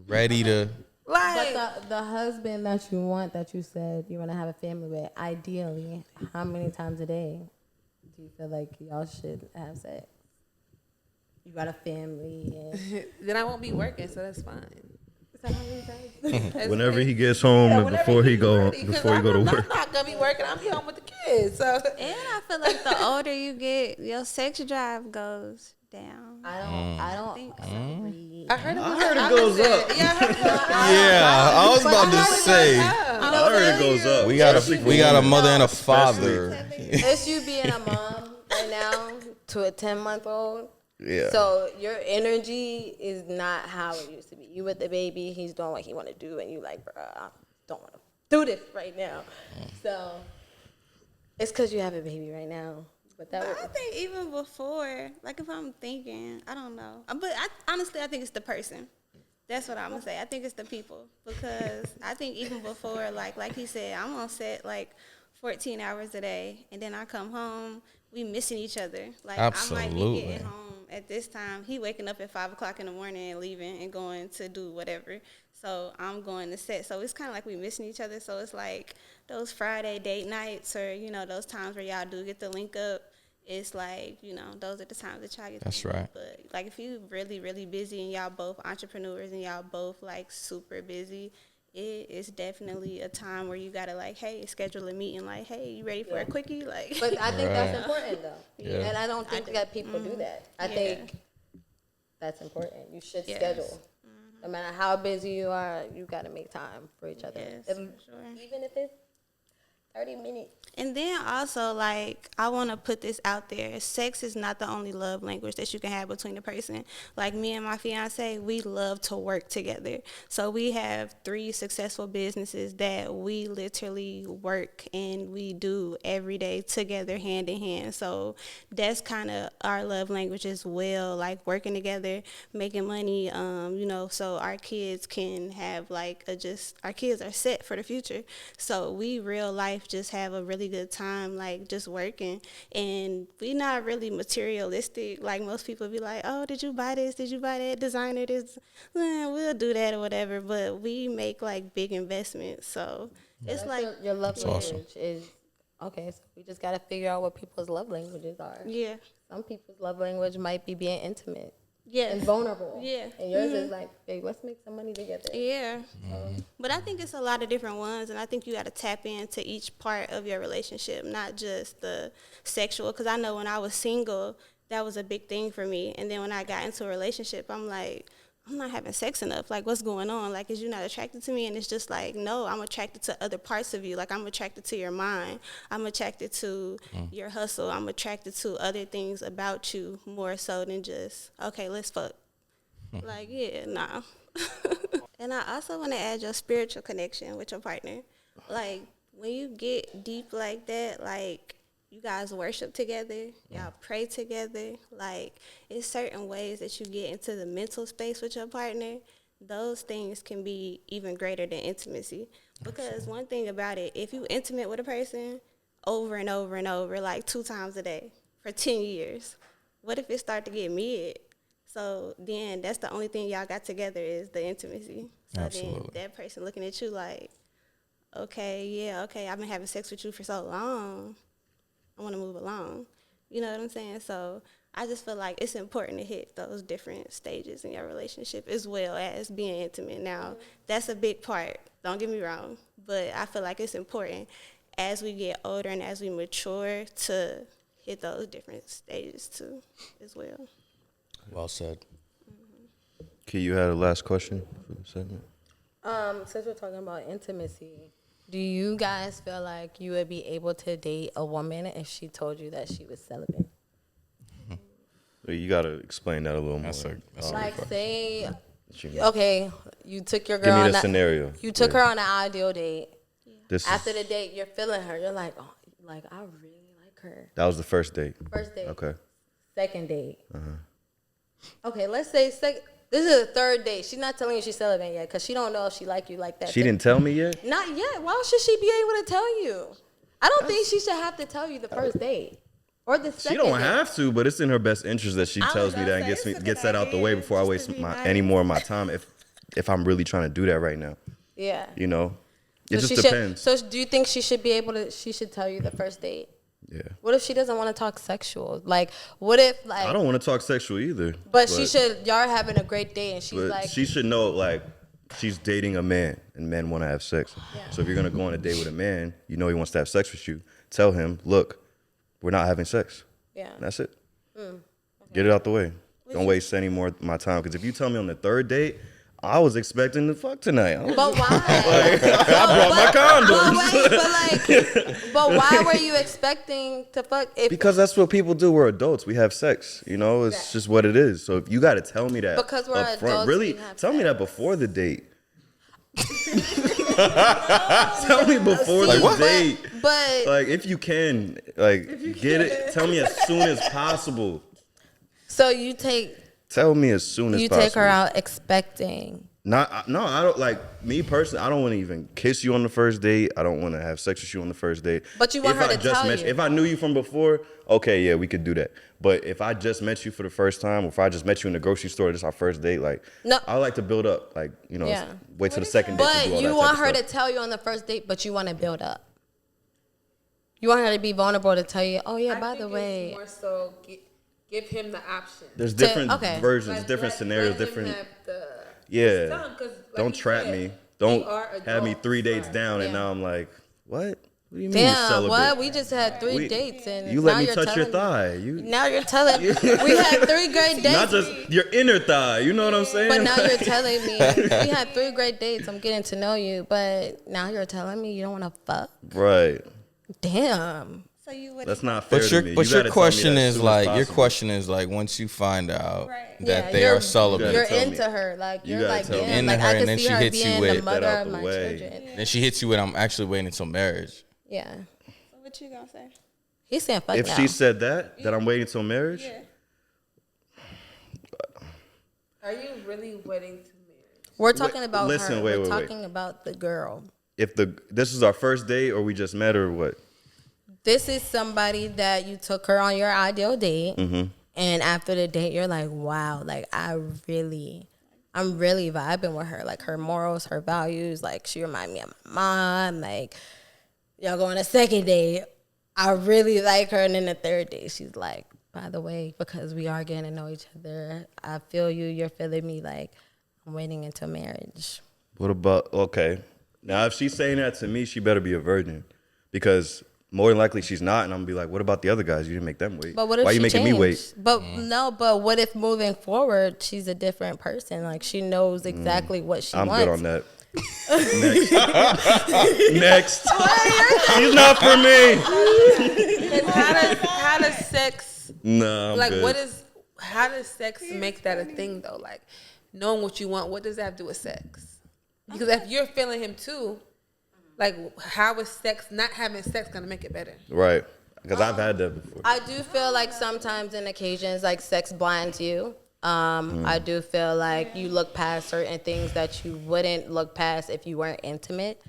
Speaker 2: Ready to.
Speaker 4: like.
Speaker 3: But the husband that you want, that you said you want to have a family with, ideally, how many times a day do you feel like y'all should have sex? You got a family, and
Speaker 4: Then I won't be working, so that's fine.
Speaker 3: so how many times?
Speaker 4: That's
Speaker 1: Whenever
Speaker 4: fine.
Speaker 1: he gets home and
Speaker 4: whenever
Speaker 1: before he
Speaker 4: he's
Speaker 1: go
Speaker 4: ready, 'cause
Speaker 1: before he go to
Speaker 4: I'm
Speaker 1: work.
Speaker 4: not gonna be working. I'm home with the kids. So
Speaker 5: And I feel like the older you get, your sex drive goes down.
Speaker 3: I don't
Speaker 5: think
Speaker 3: agree.
Speaker 4: I heard
Speaker 1: it goes up.
Speaker 4: Yeah, I heard it goes up.
Speaker 2: Yeah, I was about to say.
Speaker 1: I heard it goes up.
Speaker 2: We got a mother and a father.
Speaker 3: It's you being a mom right now to a 10-month-old.
Speaker 1: Yeah.
Speaker 3: So your energy is not how it used to be. You with the baby, he's doing what he want to do, and you like, bro, I don't want to do this right now. So it's because you have a baby right now. But that
Speaker 5: But I
Speaker 3: would,
Speaker 5: think even before, like if I'm thinking, I don't know. But honestly, I think it's the person. That's what I'm gonna say. I think it's the people, because I think even before, like he said, I'm on set like 14 hours a day, and then I come home, we missing each other. Like I might
Speaker 2: Absolutely.
Speaker 5: be getting home at this time. He waking up at 5 o'clock in the morning and leaving and going to do whatever. So I'm going to set. So it's kind of like we missing each other. So it's like those Friday date nights, or those times where y'all do get to link up. It's like, those are the times that y'all get
Speaker 2: That's
Speaker 5: to meet.
Speaker 2: right.
Speaker 5: But like if you really, really busy and y'all both entrepreneurs and y'all both like super busy, it is definitely a time where you gotta like, hey, schedule a meeting. Like, hey, you ready for a quickie? Like,
Speaker 3: but I think that's important though.
Speaker 2: Yeah.
Speaker 3: And I don't think that people do that. I think that's important. You should
Speaker 5: Yes.
Speaker 3: schedule. No matter how busy you are, you got to make time for each other.
Speaker 5: Yes,
Speaker 3: If-
Speaker 5: for sure.
Speaker 3: Even if it's 30 minutes.
Speaker 5: And then also, like, I want to put this out there. Sex is not the only love language that you can have between a person. Like, me and my fiance, we love to work together. So we have 3 successful businesses that we literally work and we do every day together, hand in hand. So that's kind of our love language as well, like working together, making money, so our kids can have, like, our kids are set for the future. So we real life just have a really good time, like just working, and we not really materialistic. Like most people be like, oh, did you buy this? Did you buy that designer? This, we'll do that or whatever. But we make like big investments, so it's like
Speaker 3: Your love
Speaker 2: That's
Speaker 3: language
Speaker 2: awesome.
Speaker 3: is okay. So we just got to figure out what people's love languages are.
Speaker 5: yeah,
Speaker 3: Some people's love language might be being intimate
Speaker 5: yeah,
Speaker 3: and vulnerable.
Speaker 5: Yeah.
Speaker 3: And yours is like, babe, let's make some money together.
Speaker 5: yeah. But I think it's a lot of different ones, and I think you got to tap into each part of your relationship, not just the sexual. Because I know when I was single, that was a big thing for me, and then when I got into a relationship, I'm like, I'm not having sex enough. Like, what's going on? Like, is you not attracted to me? And it's just like, no, I'm attracted to other parts of you. Like, I'm attracted to your mind. I'm attracted to your hustle. I'm attracted to other things about you more so than just, okay, let's fuck. Like, yeah, nah. And I also want to add your spiritual connection with your partner. Like, when you get deep like that, like, you guys worship together, y'all pray together. Like, it's certain ways that you get into the mental space with your partner. Those things can be even greater than intimacy. Because one thing about it, if you intimate with a person over and over and over, like 2 times a day for 10 years, what if it start to get mid? So then that's the only thing y'all got together is the intimacy. So
Speaker 2: Absolutely.
Speaker 5: then that person looking at you like, okay, I've been having sex with you for so long. I want to move along. You know what I'm saying? So I just feel like it's important to hit those different stages in your relationship as well as being intimate. Now, that's a big part. Don't get me wrong. But I feel like it's important as we get older and as we mature to hit those different stages too as well.
Speaker 2: Well said.
Speaker 1: Key, you had a last question for the segment?
Speaker 3: Since we're talking about intimacy, do you guys feel like you would be able to date a woman if she told you that she was celibate?
Speaker 1: You got to explain that a little more.
Speaker 2: That's a
Speaker 3: Like, say,
Speaker 1: What you mean?
Speaker 3: okay, you took your girl
Speaker 1: Give me
Speaker 3: on
Speaker 1: the
Speaker 3: that,
Speaker 1: scenario.
Speaker 3: You took
Speaker 1: Yeah.
Speaker 3: her on an ideal date.
Speaker 1: This
Speaker 3: After
Speaker 1: is,
Speaker 3: the date, you're feeling her. You're like, oh, like I really like her.
Speaker 1: that was the first date.
Speaker 3: First date.
Speaker 1: Okay.
Speaker 3: second date. Okay, let's say this is the third date. She's not telling you she's celibate yet because she don't know if she like you like that.
Speaker 1: She didn't tell me yet?
Speaker 3: Not yet. Why should she be able to tell you? I don't think she should have to tell you the first date or the second.
Speaker 1: She don't
Speaker 3: date.
Speaker 1: have to, but it's in her best interest that she tells me that and gets that out the way before I waste any more of my time if I'm really trying to do that right now.
Speaker 3: Yeah.
Speaker 1: You know? It
Speaker 3: So
Speaker 1: just depends.
Speaker 3: So do you think she should be able to? She should tell you the first date.
Speaker 1: Yeah.
Speaker 3: What if she doesn't want to talk sexual? Like, what if like?
Speaker 1: I don't want to talk sexual either.
Speaker 3: But she should. Y'all are having a great day, and she's
Speaker 1: But
Speaker 3: like,
Speaker 1: she should know, like, she's dating a man, and men want to have sex.
Speaker 3: Yeah.
Speaker 1: So if you're gonna go on a date with a man, you know he wants to have sex with you. Tell him, look, we're not having sex.
Speaker 3: yeah.
Speaker 1: And that's it. Get it out the way. Don't waste any more of my time. Because if you tell me on the third date, I was expecting to fuck tonight.
Speaker 3: But why?
Speaker 1: I brought my condoms.
Speaker 3: But why were you expecting to fuck?
Speaker 1: Because that's what people do. We're adults. We have sex. You know, it's just what it is. So if you got to tell me that
Speaker 3: Because we're
Speaker 1: up front,
Speaker 3: adults,
Speaker 1: really
Speaker 3: we have
Speaker 1: tell me
Speaker 3: sex.
Speaker 1: that before the date. Tell me before
Speaker 2: Like
Speaker 1: the
Speaker 2: what?
Speaker 1: date.
Speaker 3: But
Speaker 1: Like if you can, like get it. Tell me as soon as possible.
Speaker 3: so you take
Speaker 1: Tell me as soon as
Speaker 3: you
Speaker 1: possible.
Speaker 3: take her out expecting.
Speaker 1: No, I don't like me personally. I don't want to even kiss you on the first date. I don't want to have sex with you on the first date.
Speaker 3: But you want her to tell you.
Speaker 1: If I knew you from before, okay, yeah, we could do that. But if I just met you for the first time, or if I just met you in the grocery store, this is our first date, like,
Speaker 3: No.
Speaker 1: I like to build up, like, you know,
Speaker 3: Yeah.
Speaker 1: wait till the second date to do all
Speaker 3: But
Speaker 1: that
Speaker 3: you
Speaker 1: type
Speaker 3: want
Speaker 1: of
Speaker 3: her to
Speaker 1: stuff.
Speaker 3: tell you on the first date, but you want to build up. You want her to be vulnerable to tell you, oh yeah, by the way,
Speaker 4: more so give him the option.
Speaker 1: There's different
Speaker 3: okay.
Speaker 1: versions,
Speaker 4: Like,
Speaker 1: different
Speaker 4: let
Speaker 1: scenarios,
Speaker 4: him
Speaker 1: different.
Speaker 4: have the-
Speaker 1: Yeah.
Speaker 4: tell him, 'cause like
Speaker 1: Don't
Speaker 4: you
Speaker 1: trap
Speaker 4: said,
Speaker 1: me.
Speaker 4: we
Speaker 1: Don't
Speaker 4: are
Speaker 1: have me
Speaker 4: adults.
Speaker 1: 3 dates
Speaker 4: Right.
Speaker 1: down, and
Speaker 3: Yeah.
Speaker 1: now I'm like, what? What do you mean
Speaker 3: damn,
Speaker 1: celibate?
Speaker 3: what? We just had 3 dates and
Speaker 1: You let
Speaker 3: now
Speaker 1: me
Speaker 3: you're
Speaker 1: touch your
Speaker 3: telling me-
Speaker 1: thigh. You
Speaker 3: Now you're telling we had 3 great dates.
Speaker 1: not just your inner thigh. You know what I'm saying?
Speaker 3: But now you're telling me we had 3 great dates. I'm getting to know you, but now you're telling me you don't want to fuck.
Speaker 1: right.
Speaker 3: Damn.
Speaker 5: So you would.
Speaker 1: That's not fair
Speaker 2: But
Speaker 1: to
Speaker 2: your
Speaker 1: me.
Speaker 2: but
Speaker 1: You
Speaker 2: your
Speaker 1: gotta tell me
Speaker 2: question
Speaker 1: that as
Speaker 2: is
Speaker 1: soon as
Speaker 2: like your
Speaker 1: possible.
Speaker 2: question is like once you find out
Speaker 5: Right.
Speaker 2: that
Speaker 3: Yeah,
Speaker 2: they
Speaker 3: you're-
Speaker 2: are celibate,
Speaker 3: You're
Speaker 1: tell me.
Speaker 3: into her, like
Speaker 1: You
Speaker 3: you're
Speaker 1: gotta
Speaker 3: like,
Speaker 1: tell me.
Speaker 3: damn,
Speaker 2: Into
Speaker 3: like
Speaker 2: her,
Speaker 3: I
Speaker 2: and
Speaker 3: can
Speaker 2: then
Speaker 3: see
Speaker 2: she
Speaker 3: her
Speaker 2: hits you
Speaker 3: being
Speaker 2: with
Speaker 3: the
Speaker 2: that
Speaker 3: mother
Speaker 1: out
Speaker 3: of
Speaker 1: the
Speaker 3: my
Speaker 1: way.
Speaker 3: children.
Speaker 2: then she hits you with I'm actually waiting until marriage.
Speaker 3: Yeah,
Speaker 5: So what you gonna say?
Speaker 3: he's saying fuck
Speaker 1: If
Speaker 3: now.
Speaker 1: she said that I'm waiting till marriage,
Speaker 5: Yeah.
Speaker 4: Are you really waiting to marry?
Speaker 3: We're talking about
Speaker 1: listen,
Speaker 3: her.
Speaker 1: wait,
Speaker 3: We're
Speaker 1: wait, wait.
Speaker 3: talking about the girl.
Speaker 1: if this is our first date or we just met or what?
Speaker 3: This is somebody that you took her on your ideal date, and after the date, you're like, wow, like I'm really vibing with her. Like her morals, her values, like she remind me of my mom. Like y'all go on a second date, I really like her, and then the third date, she's like, by the way, because we are getting to know each other, I feel you, you're feeling me. Like I'm waiting until marriage.
Speaker 1: What about, okay. Now, if she's saying that to me, she better be a virgin. Because more than likely she's not. And I'm going to be like, what about the other guys? You didn't make them wait.
Speaker 3: But what if
Speaker 1: Why
Speaker 3: she
Speaker 1: you making
Speaker 3: changed?
Speaker 1: me wait?
Speaker 3: But no, but what if moving forward, she's a different person? Like she knows exactly what she
Speaker 1: I'm
Speaker 3: wants.
Speaker 1: good on that. Next. She's not for me.
Speaker 4: And how does sex
Speaker 1: No, I'm
Speaker 4: like
Speaker 1: good.
Speaker 4: how does sex make that a thing though? Like knowing what you want, what does that have to do with sex? Because if you're feeling him too, like how is sex not having sex gonna make it better?
Speaker 1: Right. Because I've had that before.
Speaker 3: I do feel like sometimes in occasions, like sex blinds you. I do feel like you look past certain things that you wouldn't look past if you weren't intimate.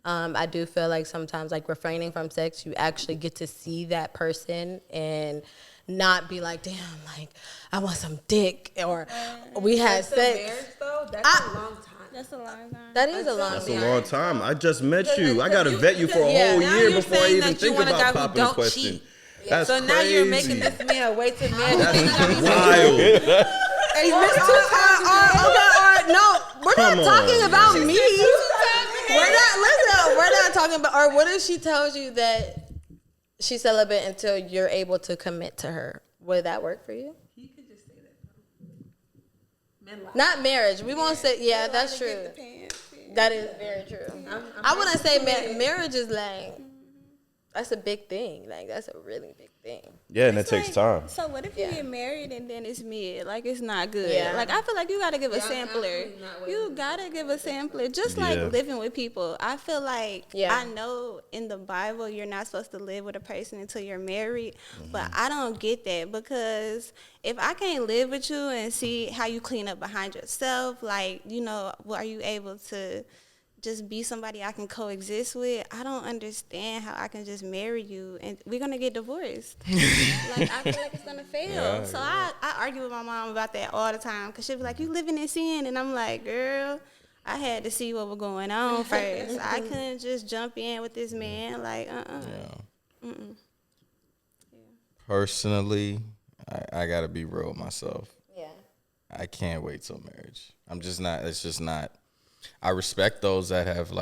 Speaker 3: I do feel like sometimes, like refraining from sex, you actually get to see that person and not be like, damn, like I want some dick, or we had sex.
Speaker 4: Marriage though, that's a long time.
Speaker 5: That's a long time.
Speaker 3: That is a long
Speaker 1: That's
Speaker 3: time.
Speaker 1: a long time. I just met you. I got to vet you for a
Speaker 3: Yeah,
Speaker 1: whole
Speaker 4: now
Speaker 1: year
Speaker 4: you're
Speaker 1: before I
Speaker 4: saying
Speaker 1: even
Speaker 4: that you
Speaker 1: think
Speaker 4: want a
Speaker 1: about
Speaker 4: guy who
Speaker 1: popping a
Speaker 4: don't
Speaker 1: question.
Speaker 4: cheat.
Speaker 1: That's
Speaker 4: So now
Speaker 1: crazy.
Speaker 4: you're making this man a way to marriage.
Speaker 1: Wild.
Speaker 3: Hey, Miss no, we're
Speaker 1: Come
Speaker 3: not talking
Speaker 1: on,
Speaker 3: about me. We're not talking about, or what if she tells you that she's celibate until you're able to commit to her? Would that work for you?
Speaker 4: He could just say that. Men lie.
Speaker 3: Not marriage. We won't say, yeah, that's true. That is very true. I wouldn't say marriage is like, That's a big thing. Like, that's a really big thing.
Speaker 1: Yeah, and it
Speaker 5: It's
Speaker 1: takes
Speaker 5: like,
Speaker 1: time.
Speaker 5: So what if you
Speaker 3: Yeah.
Speaker 5: get married and then it's mid? Like it's not good.
Speaker 3: Yeah.
Speaker 5: Like I feel like you gotta give a
Speaker 4: Yeah, I'm
Speaker 5: sampler.
Speaker 4: absolutely not waiting
Speaker 5: You gotta give a sampler. Just like
Speaker 1: Yeah.
Speaker 5: living with people. I feel like
Speaker 3: Yeah.
Speaker 5: I know in the Bible you're not supposed to live with a person until you're married, but I don't get that because if I can't live with you and see how you clean up behind yourself, like are you able to just be somebody I can coexist with? I don't understand how I can just marry you and we're gonna get divorced. Like I feel like it's gonna fail.
Speaker 2: Yeah,
Speaker 5: So I argue with my mom about that all the time because she'll be like, "You living in sin," and I'm like, "Girl, I had to see what was going on first. I couldn't just jump in with this man. Like,
Speaker 2: Yeah. Personally, I gotta be real with myself.
Speaker 3: Yeah.
Speaker 2: I can't wait till marriage. I'm just not. It's just not. I respect those that have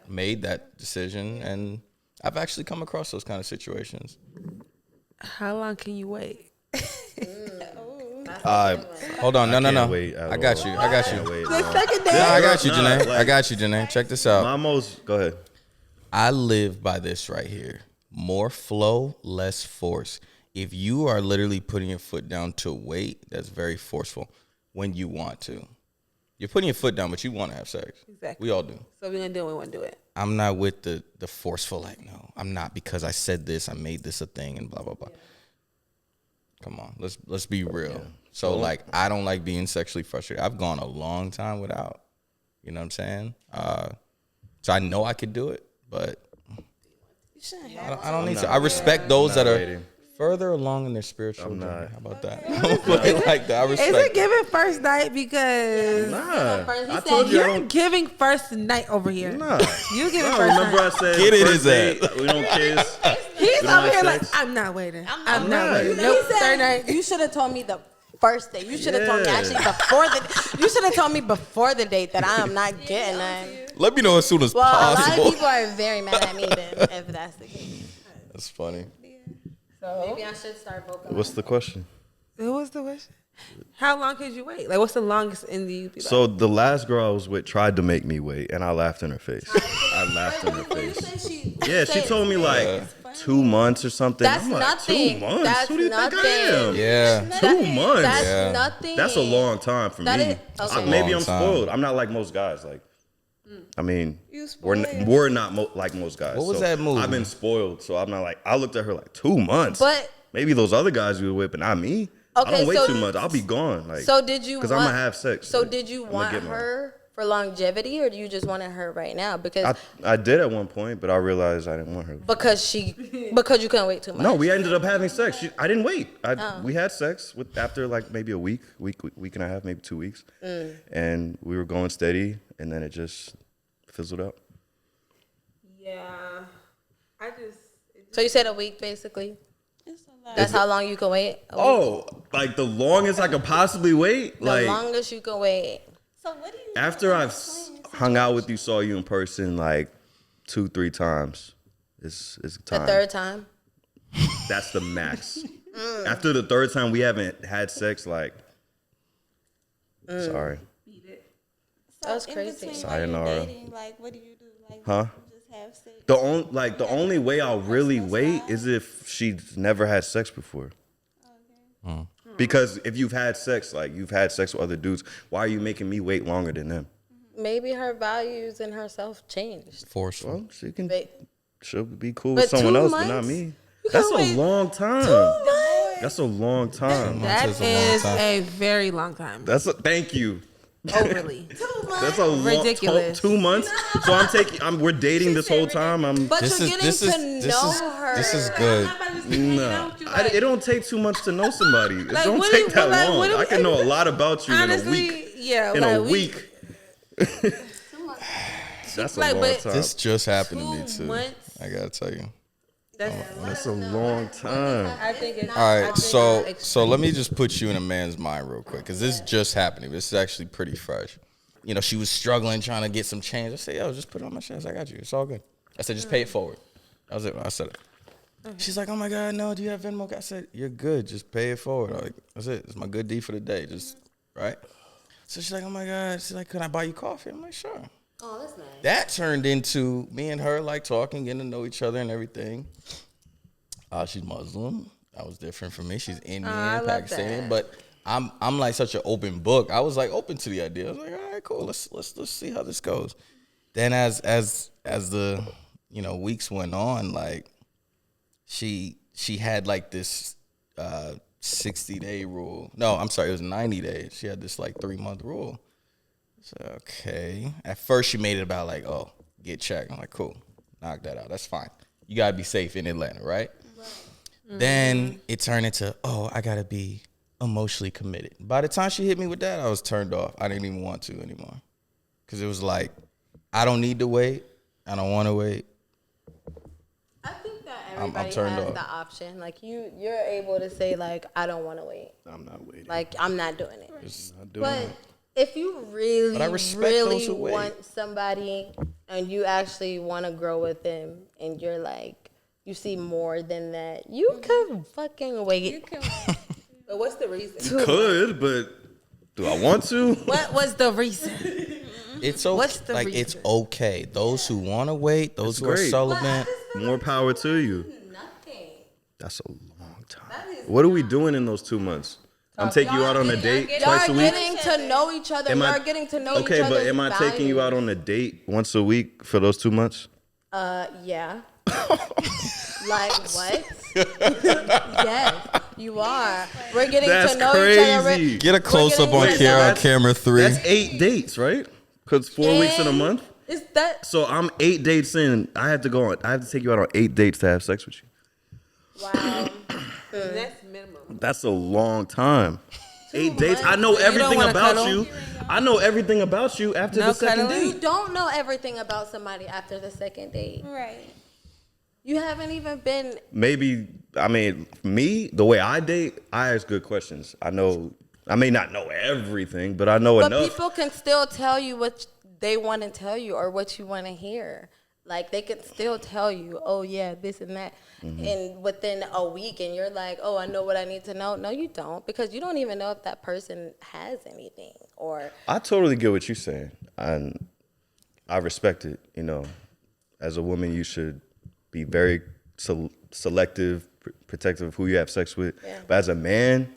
Speaker 2: made that decision, and I've actually come across those kind of situations.
Speaker 4: How long can you wait?
Speaker 2: Hold on, no.
Speaker 1: can't wait at
Speaker 2: I got
Speaker 1: all.
Speaker 2: you. I got you.
Speaker 1: Can't wait,
Speaker 3: The
Speaker 1: no.
Speaker 3: second day.
Speaker 2: No, I got you,
Speaker 1: Nah,
Speaker 2: Janae.
Speaker 1: like-
Speaker 2: I got you, Janae. Check this out.
Speaker 1: My most, go ahead.
Speaker 2: I live by this right here. More flow, less force. If you are literally putting your foot down to wait, that's very forceful when you want to. You're putting your foot down, but you want to have sex.
Speaker 4: Exactly.
Speaker 2: We all do.
Speaker 4: So we're gonna do it. We want to do it.
Speaker 2: I'm not with the forceful, like, no, I'm not because I said this, I made this a thing and blah, blah, blah. Come on, let's be real. So, like, I don't like being sexually frustrated. I've gone a long time without. You know what I'm saying? So I know I could do it, but I don't need to. I respect those that are
Speaker 1: waiting.
Speaker 2: further along in their spiritual
Speaker 1: I'm
Speaker 2: journey.
Speaker 1: not.
Speaker 2: How about that? I like that. I
Speaker 4: Is
Speaker 2: respect
Speaker 4: it giving first night? Because
Speaker 1: Nah,
Speaker 3: First, he
Speaker 1: I
Speaker 3: said
Speaker 1: told you I
Speaker 4: you're
Speaker 1: don't.
Speaker 4: giving first night over here.
Speaker 1: Nah,
Speaker 4: You giving
Speaker 1: no,
Speaker 4: first
Speaker 1: remember
Speaker 4: night.
Speaker 1: I said
Speaker 2: Get it,
Speaker 1: first
Speaker 2: his ass.
Speaker 1: date, we don't kiss.
Speaker 4: He's
Speaker 1: don't
Speaker 4: over
Speaker 1: have
Speaker 4: here like,
Speaker 1: sex?
Speaker 4: I'm not waiting. I'm
Speaker 1: not.
Speaker 4: not waiting.
Speaker 1: You
Speaker 3: No,
Speaker 4: Nope.
Speaker 3: he said,
Speaker 4: Third night.
Speaker 3: you should have told me the first date. You should have told me
Speaker 1: Yeah.
Speaker 3: actually before the. You should have told me before the date that I am not getting that.
Speaker 2: Let me know as soon as
Speaker 3: Well, a lot
Speaker 2: possible.
Speaker 3: of people are very mad at me then if that's the case.
Speaker 2: That's funny.
Speaker 3: So maybe I should start voting.
Speaker 1: What's the question?
Speaker 4: What was the question? How long could you wait? Like, what's the longest in the? Like,
Speaker 1: So the last girl I was with tried to make me wait, and I laughed in her face. I laughed in her face. Yeah, she told me like 2 months or something.
Speaker 3: That's
Speaker 1: I'm like,
Speaker 3: nothing.
Speaker 1: 2 months?
Speaker 3: That's
Speaker 1: Who do you think I
Speaker 3: nothing.
Speaker 1: am?
Speaker 2: Yeah.
Speaker 1: 2 months.
Speaker 3: That's
Speaker 2: Yeah.
Speaker 3: nothing.
Speaker 1: That's a long time for
Speaker 3: That
Speaker 1: me.
Speaker 3: is- okay.
Speaker 1: Maybe
Speaker 2: Long
Speaker 1: I'm
Speaker 2: time.
Speaker 1: spoiled. I'm not like most guys. Like, I mean,
Speaker 5: You
Speaker 1: we're
Speaker 5: spoiled.
Speaker 1: we're not like most guys.
Speaker 2: What was
Speaker 1: So
Speaker 2: that movie?
Speaker 1: I've been spoiled, so I'm not like. I looked at her like 2 months.
Speaker 3: But-
Speaker 1: maybe those other guys you were with, but not me. I
Speaker 3: Okay,
Speaker 1: don't wait
Speaker 3: so-
Speaker 1: 2 months. I'll be gone. Like,
Speaker 3: So did you?
Speaker 1: Because I'm gonna have sex.
Speaker 3: So
Speaker 1: like,
Speaker 3: did you
Speaker 1: I'm gonna
Speaker 3: want
Speaker 1: get mine.
Speaker 3: her for longevity, or do you just wanted her right now? Because
Speaker 1: I did at one point, but I realized I didn't want her.
Speaker 3: because you couldn't wait too much.
Speaker 1: No, we ended up having sex. I didn't wait.
Speaker 3: Oh.
Speaker 1: We had sex after like maybe a week and a half, maybe 2 weeks, and we were going steady, and then it just fizzled out.
Speaker 4: yeah. I just.
Speaker 3: So you said a week, basically.
Speaker 5: It's a lot.
Speaker 3: That's how long you can wait. A week?
Speaker 1: Oh, like the longest I could possibly wait.
Speaker 3: The
Speaker 1: Like
Speaker 3: longest you can wait.
Speaker 5: So what do you?
Speaker 1: after
Speaker 5: do
Speaker 1: I've
Speaker 5: in between
Speaker 1: hung out with you, saw you in person like 2-3 times, it's
Speaker 3: The
Speaker 1: time.
Speaker 3: third time.
Speaker 1: That's the max. After the third time, we haven't had sex. Like, sorry,
Speaker 3: That was
Speaker 5: in
Speaker 3: crazy.
Speaker 5: between while
Speaker 1: Sayonara.
Speaker 5: you're dating, like, what do you do? Like,
Speaker 1: Huh?
Speaker 5: you just have sex.
Speaker 1: the only way I'll really wait is if she's never had sex before. Because if you've had sex, like you've had sex with other dudes, why are you making me wait longer than them?
Speaker 3: Maybe her values and herself changed.
Speaker 2: Forceful.
Speaker 1: Well,
Speaker 3: But
Speaker 1: she'll be cool
Speaker 3: But
Speaker 1: with someone
Speaker 3: 2
Speaker 1: else, but not
Speaker 3: months?
Speaker 1: me.
Speaker 3: You
Speaker 1: That's
Speaker 3: gotta
Speaker 1: a
Speaker 3: wait
Speaker 1: long time.
Speaker 3: 2 months.
Speaker 1: That's a long time.
Speaker 4: That
Speaker 2: Months is a long
Speaker 4: is
Speaker 2: time.
Speaker 4: a very long time.
Speaker 1: Thank you.
Speaker 4: Overly.
Speaker 1: That's a long
Speaker 4: Ridiculous.
Speaker 1: 2 months. So we're dating this whole time.
Speaker 3: But
Speaker 2: This
Speaker 3: you're
Speaker 2: is
Speaker 3: getting
Speaker 2: this
Speaker 3: to
Speaker 2: is
Speaker 3: know
Speaker 2: this is
Speaker 3: her.
Speaker 2: this is good.
Speaker 1: No, it don't take too much to know somebody. It
Speaker 4: Like,
Speaker 1: don't
Speaker 4: what do
Speaker 1: take
Speaker 4: you-
Speaker 1: that
Speaker 4: like,
Speaker 1: long.
Speaker 4: what do
Speaker 1: I
Speaker 4: we-
Speaker 1: can know a lot about you
Speaker 4: Honestly,
Speaker 1: in a week.
Speaker 4: yeah.
Speaker 1: In
Speaker 4: like,
Speaker 1: a week. That's a
Speaker 4: Like,
Speaker 1: long
Speaker 4: but-
Speaker 1: time.
Speaker 2: This just happened to me
Speaker 4: 2
Speaker 2: too.
Speaker 4: months?
Speaker 2: I gotta tell you.
Speaker 1: That's a long time.
Speaker 4: I think it's
Speaker 2: All right,
Speaker 4: I think
Speaker 2: so
Speaker 4: it's
Speaker 2: so let me just put you in a man's mind real quick, because this just happened. This is actually pretty fresh. You know, she was struggling trying to get some change. I said, yo, just put it on my chest. I got you. It's all good. I said, just pay it forward. That was it. I said it. She's like, oh my God, no, do you have Venmo? I said, you're good. Just pay it forward. Like, that's it. It's my good deed for the day. Just, right? So she's like, oh my God. She's like, can I buy you coffee? I'm like, sure.
Speaker 3: Oh, that's nice.
Speaker 2: That turned into me and her like talking, getting to know each other and everything. She's Muslim. That was different for me. She's Indian,
Speaker 4: I love
Speaker 2: Pakistani,
Speaker 4: that.
Speaker 2: but I'm like such an open book. I was like open to the idea. I was like, all right, cool. Let's see how this goes. Then as the weeks went on, like she had like this 60-day rule. No, I'm sorry, it was 90 days. She had this like 3-month rule. So okay. At first she made it about like, oh, get checked. I'm like, cool. Knock that out. That's fine. You gotta be safe in Atlanta, right? Then it turned into, oh, I gotta be emotionally committed. By the time she hit me with that, I was turned off. I didn't even want to anymore. Cause it was like, I don't need to wait. I don't want to wait.
Speaker 3: I think that
Speaker 2: I'm
Speaker 3: everybody
Speaker 2: turned
Speaker 3: has
Speaker 2: off.
Speaker 3: the option. Like you're able to say like, I don't want to wait.
Speaker 1: I'm not waiting.
Speaker 3: Like I'm not doing it.
Speaker 1: Not doing
Speaker 3: But
Speaker 1: it.
Speaker 3: if you really,
Speaker 2: But I respect
Speaker 3: really
Speaker 2: those who wait.
Speaker 3: want somebody and you actually want to grow with them and you're like, you see more than that, you could fucking wait.
Speaker 4: But what's the reason?
Speaker 1: Could, but do I want to?
Speaker 4: What was the reason?
Speaker 2: It's okay.
Speaker 4: What's the
Speaker 2: like it's
Speaker 4: reason?
Speaker 2: okay. Those who want to wait, those who are
Speaker 1: great.
Speaker 2: celibate.
Speaker 1: More power to you.
Speaker 3: Nothing.
Speaker 1: That's a long time. What are we doing in those 2 months? I'm taking you out on a date twice a
Speaker 3: Y'all
Speaker 1: week.
Speaker 3: getting to know each other.
Speaker 1: Am I-
Speaker 3: Y'all getting to know each
Speaker 1: Okay,
Speaker 3: other.
Speaker 1: but am I taking you out on a date once a week for those 2 months?
Speaker 3: Yeah. Like what? Yes, you are. We're getting
Speaker 1: That's
Speaker 3: to know each other.
Speaker 1: crazy.
Speaker 2: Get a close up on
Speaker 3: getting-
Speaker 2: Kiara on camera 3.
Speaker 1: That's 8 dates, right? Because 4 weeks in a month.
Speaker 3: Is that
Speaker 1: So I'm 8 dates in. I have to take you out on 8 dates to have sex with you.
Speaker 3: wow?
Speaker 4: That's minimum.
Speaker 1: That's a long time. 8 dates. I know
Speaker 4: don't
Speaker 1: everything
Speaker 4: wanna
Speaker 1: about
Speaker 4: cuddle?
Speaker 1: you. I know everything about you after
Speaker 4: No
Speaker 1: the second
Speaker 4: cuddling?
Speaker 3: You
Speaker 1: date.
Speaker 3: don't know everything about somebody after the second date.
Speaker 5: Right.
Speaker 3: You haven't even been.
Speaker 1: Maybe, I mean, me, the way I date, I ask good questions. I may not know everything, but I know
Speaker 3: But
Speaker 1: enough.
Speaker 3: people can still tell you what they want to tell you or what you want to hear. Like they can still tell you, oh yeah, this and that, and within a week, and you're like, oh, I know what I need to know. No, you don't, because you don't even know if that person has anything or.
Speaker 1: I totally get what you're saying, and I respect it. As a woman, you should be very selective, protective of who you have sex with.
Speaker 3: Yeah.
Speaker 1: But as a man,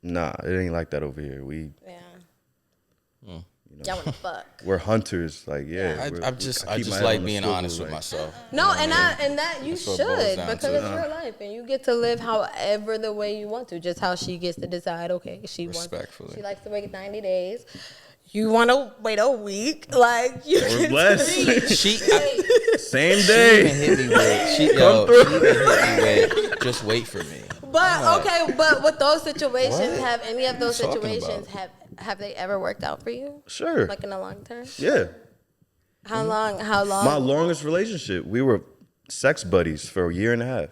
Speaker 1: nah, it ain't like that over here.
Speaker 3: Yeah. Y'all want to fuck.
Speaker 1: We're hunters. Like, yeah.
Speaker 2: I
Speaker 1: keep
Speaker 2: just
Speaker 1: my head
Speaker 2: like
Speaker 1: on the
Speaker 2: being
Speaker 1: swivel,
Speaker 2: honest with
Speaker 1: like-
Speaker 2: myself.
Speaker 3: No, and that you
Speaker 2: That's what it boils
Speaker 3: should,
Speaker 2: down
Speaker 3: because
Speaker 2: to.
Speaker 3: it's your life and you get to live however the way you want to. Just how she gets to decide. Okay, she
Speaker 2: Respectfully.
Speaker 3: likes to wait 90 days. You want to wait a week, like you
Speaker 1: Or
Speaker 3: get
Speaker 1: less.
Speaker 2: She
Speaker 1: Same
Speaker 2: even
Speaker 1: day.
Speaker 2: hit me with. She even hit me with. Just wait for me.
Speaker 3: But okay, but with those situations, have any of those
Speaker 2: What are you talking
Speaker 3: situations have they ever worked out for you?
Speaker 1: Sure.
Speaker 3: Like in the long term?
Speaker 1: Yeah.
Speaker 3: How long? How long?
Speaker 1: My longest relationship, we were sex buddies for a year and a half.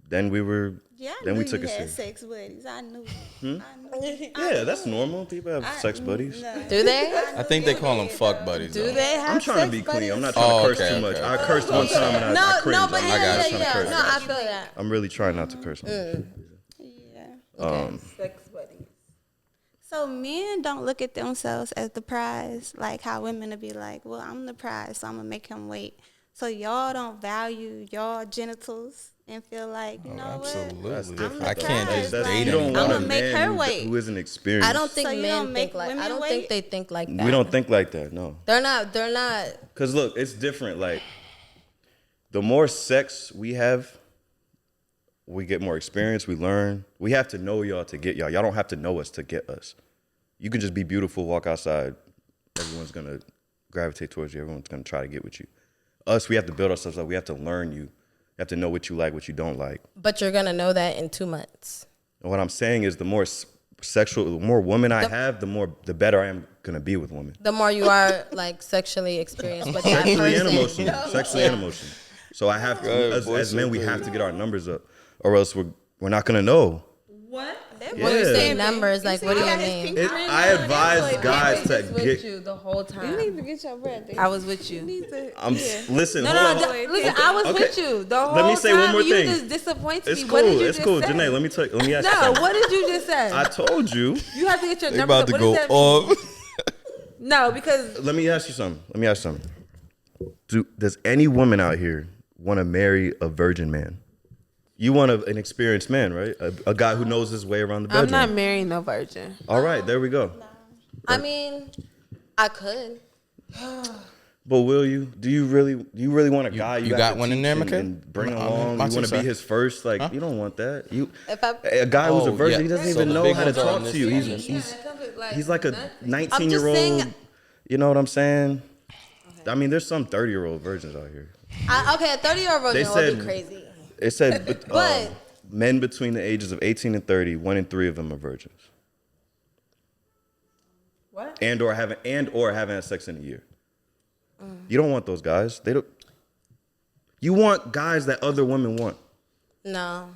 Speaker 1: Then we were.
Speaker 5: Yeah, I
Speaker 1: Then
Speaker 5: knew
Speaker 1: we took
Speaker 5: you
Speaker 1: it
Speaker 5: had
Speaker 1: serious.
Speaker 5: sex buddies. I knew. I knew.
Speaker 1: Yeah, that's normal. People have sex buddies.
Speaker 5: No.
Speaker 3: Do they?
Speaker 2: I think they call them fuck buddies.
Speaker 3: Do
Speaker 2: though.
Speaker 3: they have?
Speaker 1: I'm trying to
Speaker 3: sex
Speaker 1: be clean.
Speaker 3: buddies?
Speaker 1: I'm not trying to curse
Speaker 2: okay,
Speaker 1: too much.
Speaker 2: okay.
Speaker 1: I cursed one time and I cringed.
Speaker 3: No, but
Speaker 1: I'm
Speaker 3: yeah,
Speaker 1: not
Speaker 3: yeah,
Speaker 1: trying to
Speaker 3: yeah.
Speaker 1: curse.
Speaker 3: No, I feel that.
Speaker 1: I'm really trying not to curse.
Speaker 5: Yeah.
Speaker 4: Sex buddies.
Speaker 5: So men don't look at themselves as the prize, like how women will be like, well, I'm the prize, so I'm going to make him wait. So y'all don't value y'all genitals and feel like, you know what?
Speaker 2: Absolutely.
Speaker 5: the
Speaker 2: I can't
Speaker 5: prize,
Speaker 2: just
Speaker 5: like,
Speaker 2: date
Speaker 1: You don't
Speaker 2: anybody.
Speaker 1: want a
Speaker 5: I'ma make her
Speaker 1: man
Speaker 5: wait.
Speaker 1: who isn't experienced.
Speaker 3: I don't think
Speaker 5: So you
Speaker 3: men
Speaker 5: don't
Speaker 3: think
Speaker 5: make
Speaker 3: like. I
Speaker 5: women
Speaker 3: don't
Speaker 5: wait?
Speaker 3: think they think like that.
Speaker 1: We don't think like that. No.
Speaker 3: They're not. They're not.
Speaker 1: Because look, it's different. Like, the more sex we have, we get more experience. We learn. We have to know y'all to get y'all. Y'all don't have to know us to get us. You can just be beautiful, walk outside. Everyone's gonna gravitate towards you. Everyone's gonna try to get with you. Us, we have to build ourselves up. We have to learn you. You have to know what you like, what you don't like.
Speaker 3: But you're gonna know that in 2 months.
Speaker 1: And what I'm saying is, the more the more women I have, the better I am gonna be with women.
Speaker 3: The more you are like sexually experienced, but that
Speaker 1: Sexually and
Speaker 3: person.
Speaker 1: emotionally. Sexually and emotionally. So I have to, as men, we have to get our numbers up, or else we're not gonna know.
Speaker 4: What?
Speaker 3: When you say
Speaker 1: Yeah.
Speaker 3: numbers, like what do you mean?
Speaker 1: I advise guys to
Speaker 3: with
Speaker 1: get.
Speaker 3: you the whole time.
Speaker 5: You need to get your brother.
Speaker 4: I was with you.
Speaker 1: Listen.
Speaker 3: No,
Speaker 1: hold
Speaker 3: no,
Speaker 1: on.
Speaker 3: no. Listen, I was
Speaker 1: Okay.
Speaker 3: with you the whole
Speaker 1: Let me say one
Speaker 3: time.
Speaker 1: more
Speaker 3: You
Speaker 1: thing.
Speaker 3: just disappointed
Speaker 1: It's
Speaker 3: me.
Speaker 1: cool.
Speaker 3: What did you
Speaker 1: It's
Speaker 3: just
Speaker 1: cool.
Speaker 3: say?
Speaker 1: Janae, let me ask you
Speaker 3: No,
Speaker 1: something.
Speaker 3: what did you just say?
Speaker 1: I told you.
Speaker 3: You have to get your
Speaker 2: They
Speaker 3: number.
Speaker 2: about to
Speaker 3: What
Speaker 2: go
Speaker 3: does that mean?
Speaker 2: off.
Speaker 4: No, because
Speaker 1: Let me ask you something. Does any woman out here want to marry a virgin man? You want an experienced man, right? A guy who knows his way around the bedroom.
Speaker 4: I'm not marrying no virgin.
Speaker 1: All right, there we go.
Speaker 3: I mean, I could.
Speaker 1: But will you? Do you really want a guy
Speaker 2: you
Speaker 1: have
Speaker 2: got
Speaker 1: to
Speaker 2: one in
Speaker 1: teach
Speaker 2: there,
Speaker 1: and-
Speaker 2: McKay?
Speaker 1: and bring
Speaker 2: I'm-
Speaker 1: along?
Speaker 2: I'm
Speaker 1: You want to
Speaker 2: sorry.
Speaker 1: be his first? Like you don't want that.
Speaker 3: If I,
Speaker 1: A guy who's a
Speaker 2: Oh,
Speaker 1: virgin,
Speaker 2: yeah.
Speaker 1: he doesn't
Speaker 2: So
Speaker 1: even
Speaker 2: the
Speaker 1: know
Speaker 2: big
Speaker 1: how to
Speaker 2: ones are
Speaker 1: talk
Speaker 2: on
Speaker 1: to
Speaker 2: this
Speaker 1: you.
Speaker 2: end.
Speaker 1: He's like a
Speaker 3: I'm
Speaker 1: 19-year-old.
Speaker 3: saying-
Speaker 1: You know what I'm saying? I mean, there's some 30-year-old virgins out here.
Speaker 3: okay, a 30-year-old virgin would
Speaker 1: said-
Speaker 3: be crazy.
Speaker 1: It said
Speaker 3: But-
Speaker 1: men between the ages of 18 and 30, 1 in 3 of them are virgins.
Speaker 4: What?
Speaker 1: And or haven't had sex in a year. You don't want those guys. They don't. You want guys that other women want.
Speaker 3: No.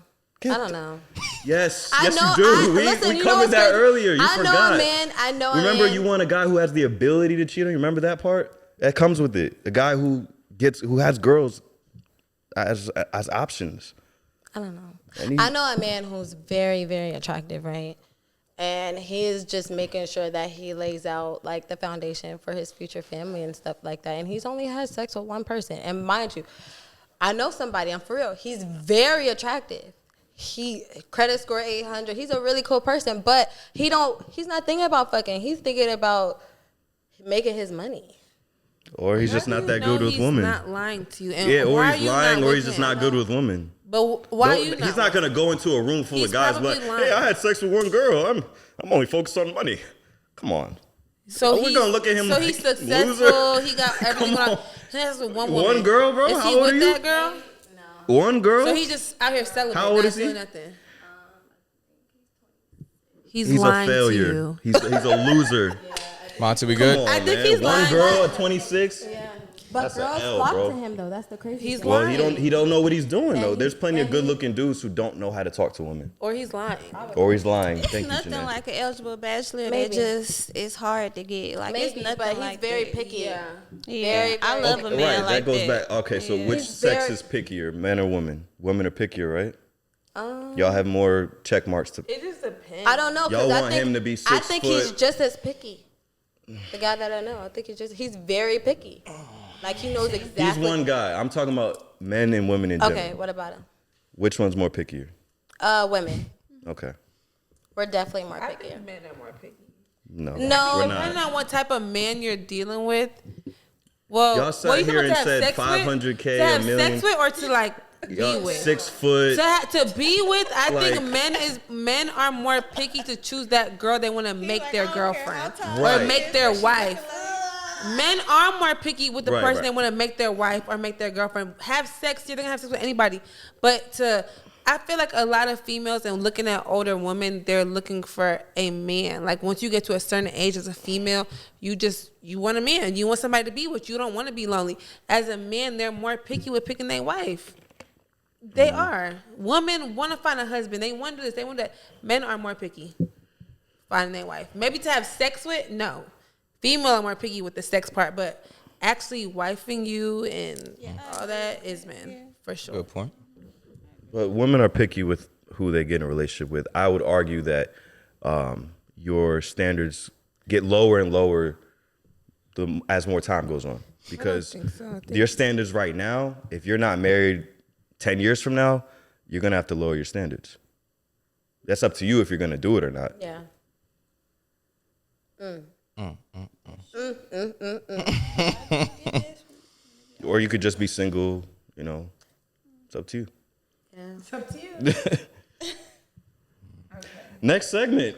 Speaker 3: I don't know.
Speaker 1: Yes,
Speaker 3: I
Speaker 1: yes,
Speaker 3: know-
Speaker 1: you do.
Speaker 3: listen,
Speaker 1: we
Speaker 3: you know
Speaker 1: covered
Speaker 3: what's
Speaker 1: that
Speaker 3: crazy?
Speaker 1: earlier. You
Speaker 3: I know
Speaker 1: forgot.
Speaker 3: a man. I know a
Speaker 1: Remember,
Speaker 3: man.
Speaker 1: you want a guy who has the ability to cheat on you. Remember that part? That comes with it. A guy who has girls as options.
Speaker 3: I don't know.
Speaker 1: And
Speaker 3: I know a man who's very, very attractive, right? And he is just making sure that he lays out like the foundation for his future family and stuff like that. And he's only had sex with one person. And mind you, I know somebody, I'm for real. He's very attractive. He credit score 800. He's a really cool person, but he's not thinking about fucking. He's thinking about making his money.
Speaker 1: Or he's just
Speaker 4: How do
Speaker 1: not
Speaker 4: you
Speaker 1: that
Speaker 4: know
Speaker 1: good with
Speaker 4: he's
Speaker 1: women.
Speaker 4: not lying to you. And
Speaker 1: Yeah, or
Speaker 4: why are
Speaker 1: he's
Speaker 4: you
Speaker 1: lying,
Speaker 4: not
Speaker 1: or
Speaker 4: with
Speaker 1: he's just
Speaker 4: him?
Speaker 1: not good with women.
Speaker 4: But why are
Speaker 1: No,
Speaker 4: you not?
Speaker 1: he's not gonna go into a room full
Speaker 4: He's
Speaker 1: of guys
Speaker 4: probably
Speaker 1: like,
Speaker 4: lying.
Speaker 1: "Hey, I had sex with one girl. I'm only focused on money." Come on.
Speaker 4: So
Speaker 1: we're gonna look at him
Speaker 4: So
Speaker 1: like,
Speaker 4: he's successful.
Speaker 1: loser.
Speaker 4: He got everything
Speaker 1: Come
Speaker 4: going on.
Speaker 1: on.
Speaker 4: He has with one woman.
Speaker 1: One girl, bro?
Speaker 4: Is
Speaker 1: How
Speaker 4: he
Speaker 1: old
Speaker 4: with
Speaker 1: are you?
Speaker 4: that girl?
Speaker 1: One girl.
Speaker 4: So he just out here celibate.
Speaker 1: How old
Speaker 4: not
Speaker 1: is he?
Speaker 4: doing nothing. He's
Speaker 1: He's a
Speaker 4: lying to
Speaker 1: failure.
Speaker 4: you.
Speaker 1: He's a loser.
Speaker 2: Monty, we
Speaker 1: Come
Speaker 2: good?
Speaker 1: on,
Speaker 4: I think
Speaker 1: man.
Speaker 4: he's
Speaker 1: One
Speaker 4: lying.
Speaker 1: girl at 26.
Speaker 3: But
Speaker 1: That's a
Speaker 3: girls
Speaker 1: L,
Speaker 3: flock
Speaker 1: bro.
Speaker 3: to him though. That's the crazy
Speaker 4: He's
Speaker 3: thing.
Speaker 1: Well,
Speaker 4: lying.
Speaker 1: he don't know what he's doing though.
Speaker 3: And
Speaker 1: There's plenty of
Speaker 3: and
Speaker 1: good-looking dudes who don't know how to talk to women,
Speaker 4: Or he's lying.
Speaker 1: or he's lying.
Speaker 5: It's
Speaker 1: Thank you,
Speaker 5: nothing
Speaker 1: Janae.
Speaker 5: like an eligible bachelor
Speaker 3: Maybe.
Speaker 5: that just is hard to get. Like
Speaker 3: Maybe,
Speaker 5: it's nothing
Speaker 3: but he's
Speaker 5: like
Speaker 3: very
Speaker 5: that.
Speaker 3: picky.
Speaker 4: Yeah.
Speaker 5: Yeah,
Speaker 3: Very,
Speaker 5: I
Speaker 3: very
Speaker 5: love a
Speaker 3: picky.
Speaker 5: man
Speaker 1: Right,
Speaker 5: like
Speaker 1: that goes
Speaker 5: that.
Speaker 1: back. Okay, so
Speaker 5: Yeah.
Speaker 1: which
Speaker 3: He's
Speaker 1: sex
Speaker 3: very-
Speaker 1: is pickier, men or women? Women are pickier, right? Y'all have more check marks to.
Speaker 4: It just depends.
Speaker 3: I don't know. 'Cause
Speaker 1: Y'all
Speaker 3: I
Speaker 1: want
Speaker 3: think,
Speaker 1: him to be
Speaker 3: I
Speaker 1: 6
Speaker 3: think he's
Speaker 1: foot.
Speaker 3: just as picky. The guy that I know, I think he's very picky. Like he knows exactly.
Speaker 1: He's one guy. I'm talking about men and women in general.
Speaker 3: Okay, what about him?
Speaker 1: Which one's more pickier?
Speaker 3: Women.
Speaker 1: Okay.
Speaker 3: We're definitely more
Speaker 4: I
Speaker 3: picky.
Speaker 4: think men are more picky.
Speaker 1: No.
Speaker 3: No.
Speaker 1: We're
Speaker 4: Depending
Speaker 1: not.
Speaker 4: on what type of man you're dealing with. Well,
Speaker 1: Y'all sat
Speaker 4: well, you
Speaker 1: here
Speaker 4: talking
Speaker 1: and
Speaker 4: to have
Speaker 1: said
Speaker 4: sex with?
Speaker 1: 500K,
Speaker 4: To have
Speaker 1: a million.
Speaker 4: sex with, or to like be
Speaker 1: Y'all
Speaker 4: with.
Speaker 1: 6 foot.
Speaker 4: To be with, I
Speaker 1: Like-
Speaker 4: think men are more picky to choose that girl they want to make
Speaker 5: like,
Speaker 4: their
Speaker 5: I don't care
Speaker 4: girlfriend
Speaker 5: how
Speaker 1: Right.
Speaker 4: or make their wife. Men are more picky with the
Speaker 1: Right,
Speaker 4: person
Speaker 1: right.
Speaker 4: they want to make their wife or make their girlfriend. Have sex, you're gonna have sex with anybody. But I feel like a lot of females and looking at older women, they're looking for a man. Like once you get to a certain age as a female, you want a man. You want somebody to be with you. You don't want to be lonely. As a man, they're more picky with picking their wife. They are. Women want to find a husband. They want to do this. They want that. Men are more picky finding their wife. Maybe to have sex with, no. Female are more picky with the sex part, but actually wifing you and all that is men, for sure.
Speaker 2: Good point.
Speaker 1: But women are picky with who they get in a relationship with. I would argue that your standards get lower and lower as more time goes on. Because
Speaker 4: think so. I think-
Speaker 1: your standards right now, if you're not married 10 years from now, you're going to have to lower your standards. That's up to you if you're going to do it or not.
Speaker 3: Yeah.
Speaker 1: Or you could just be single, you know. It's up to you.
Speaker 3: Yeah.
Speaker 4: It's up to you.
Speaker 1: Next segment.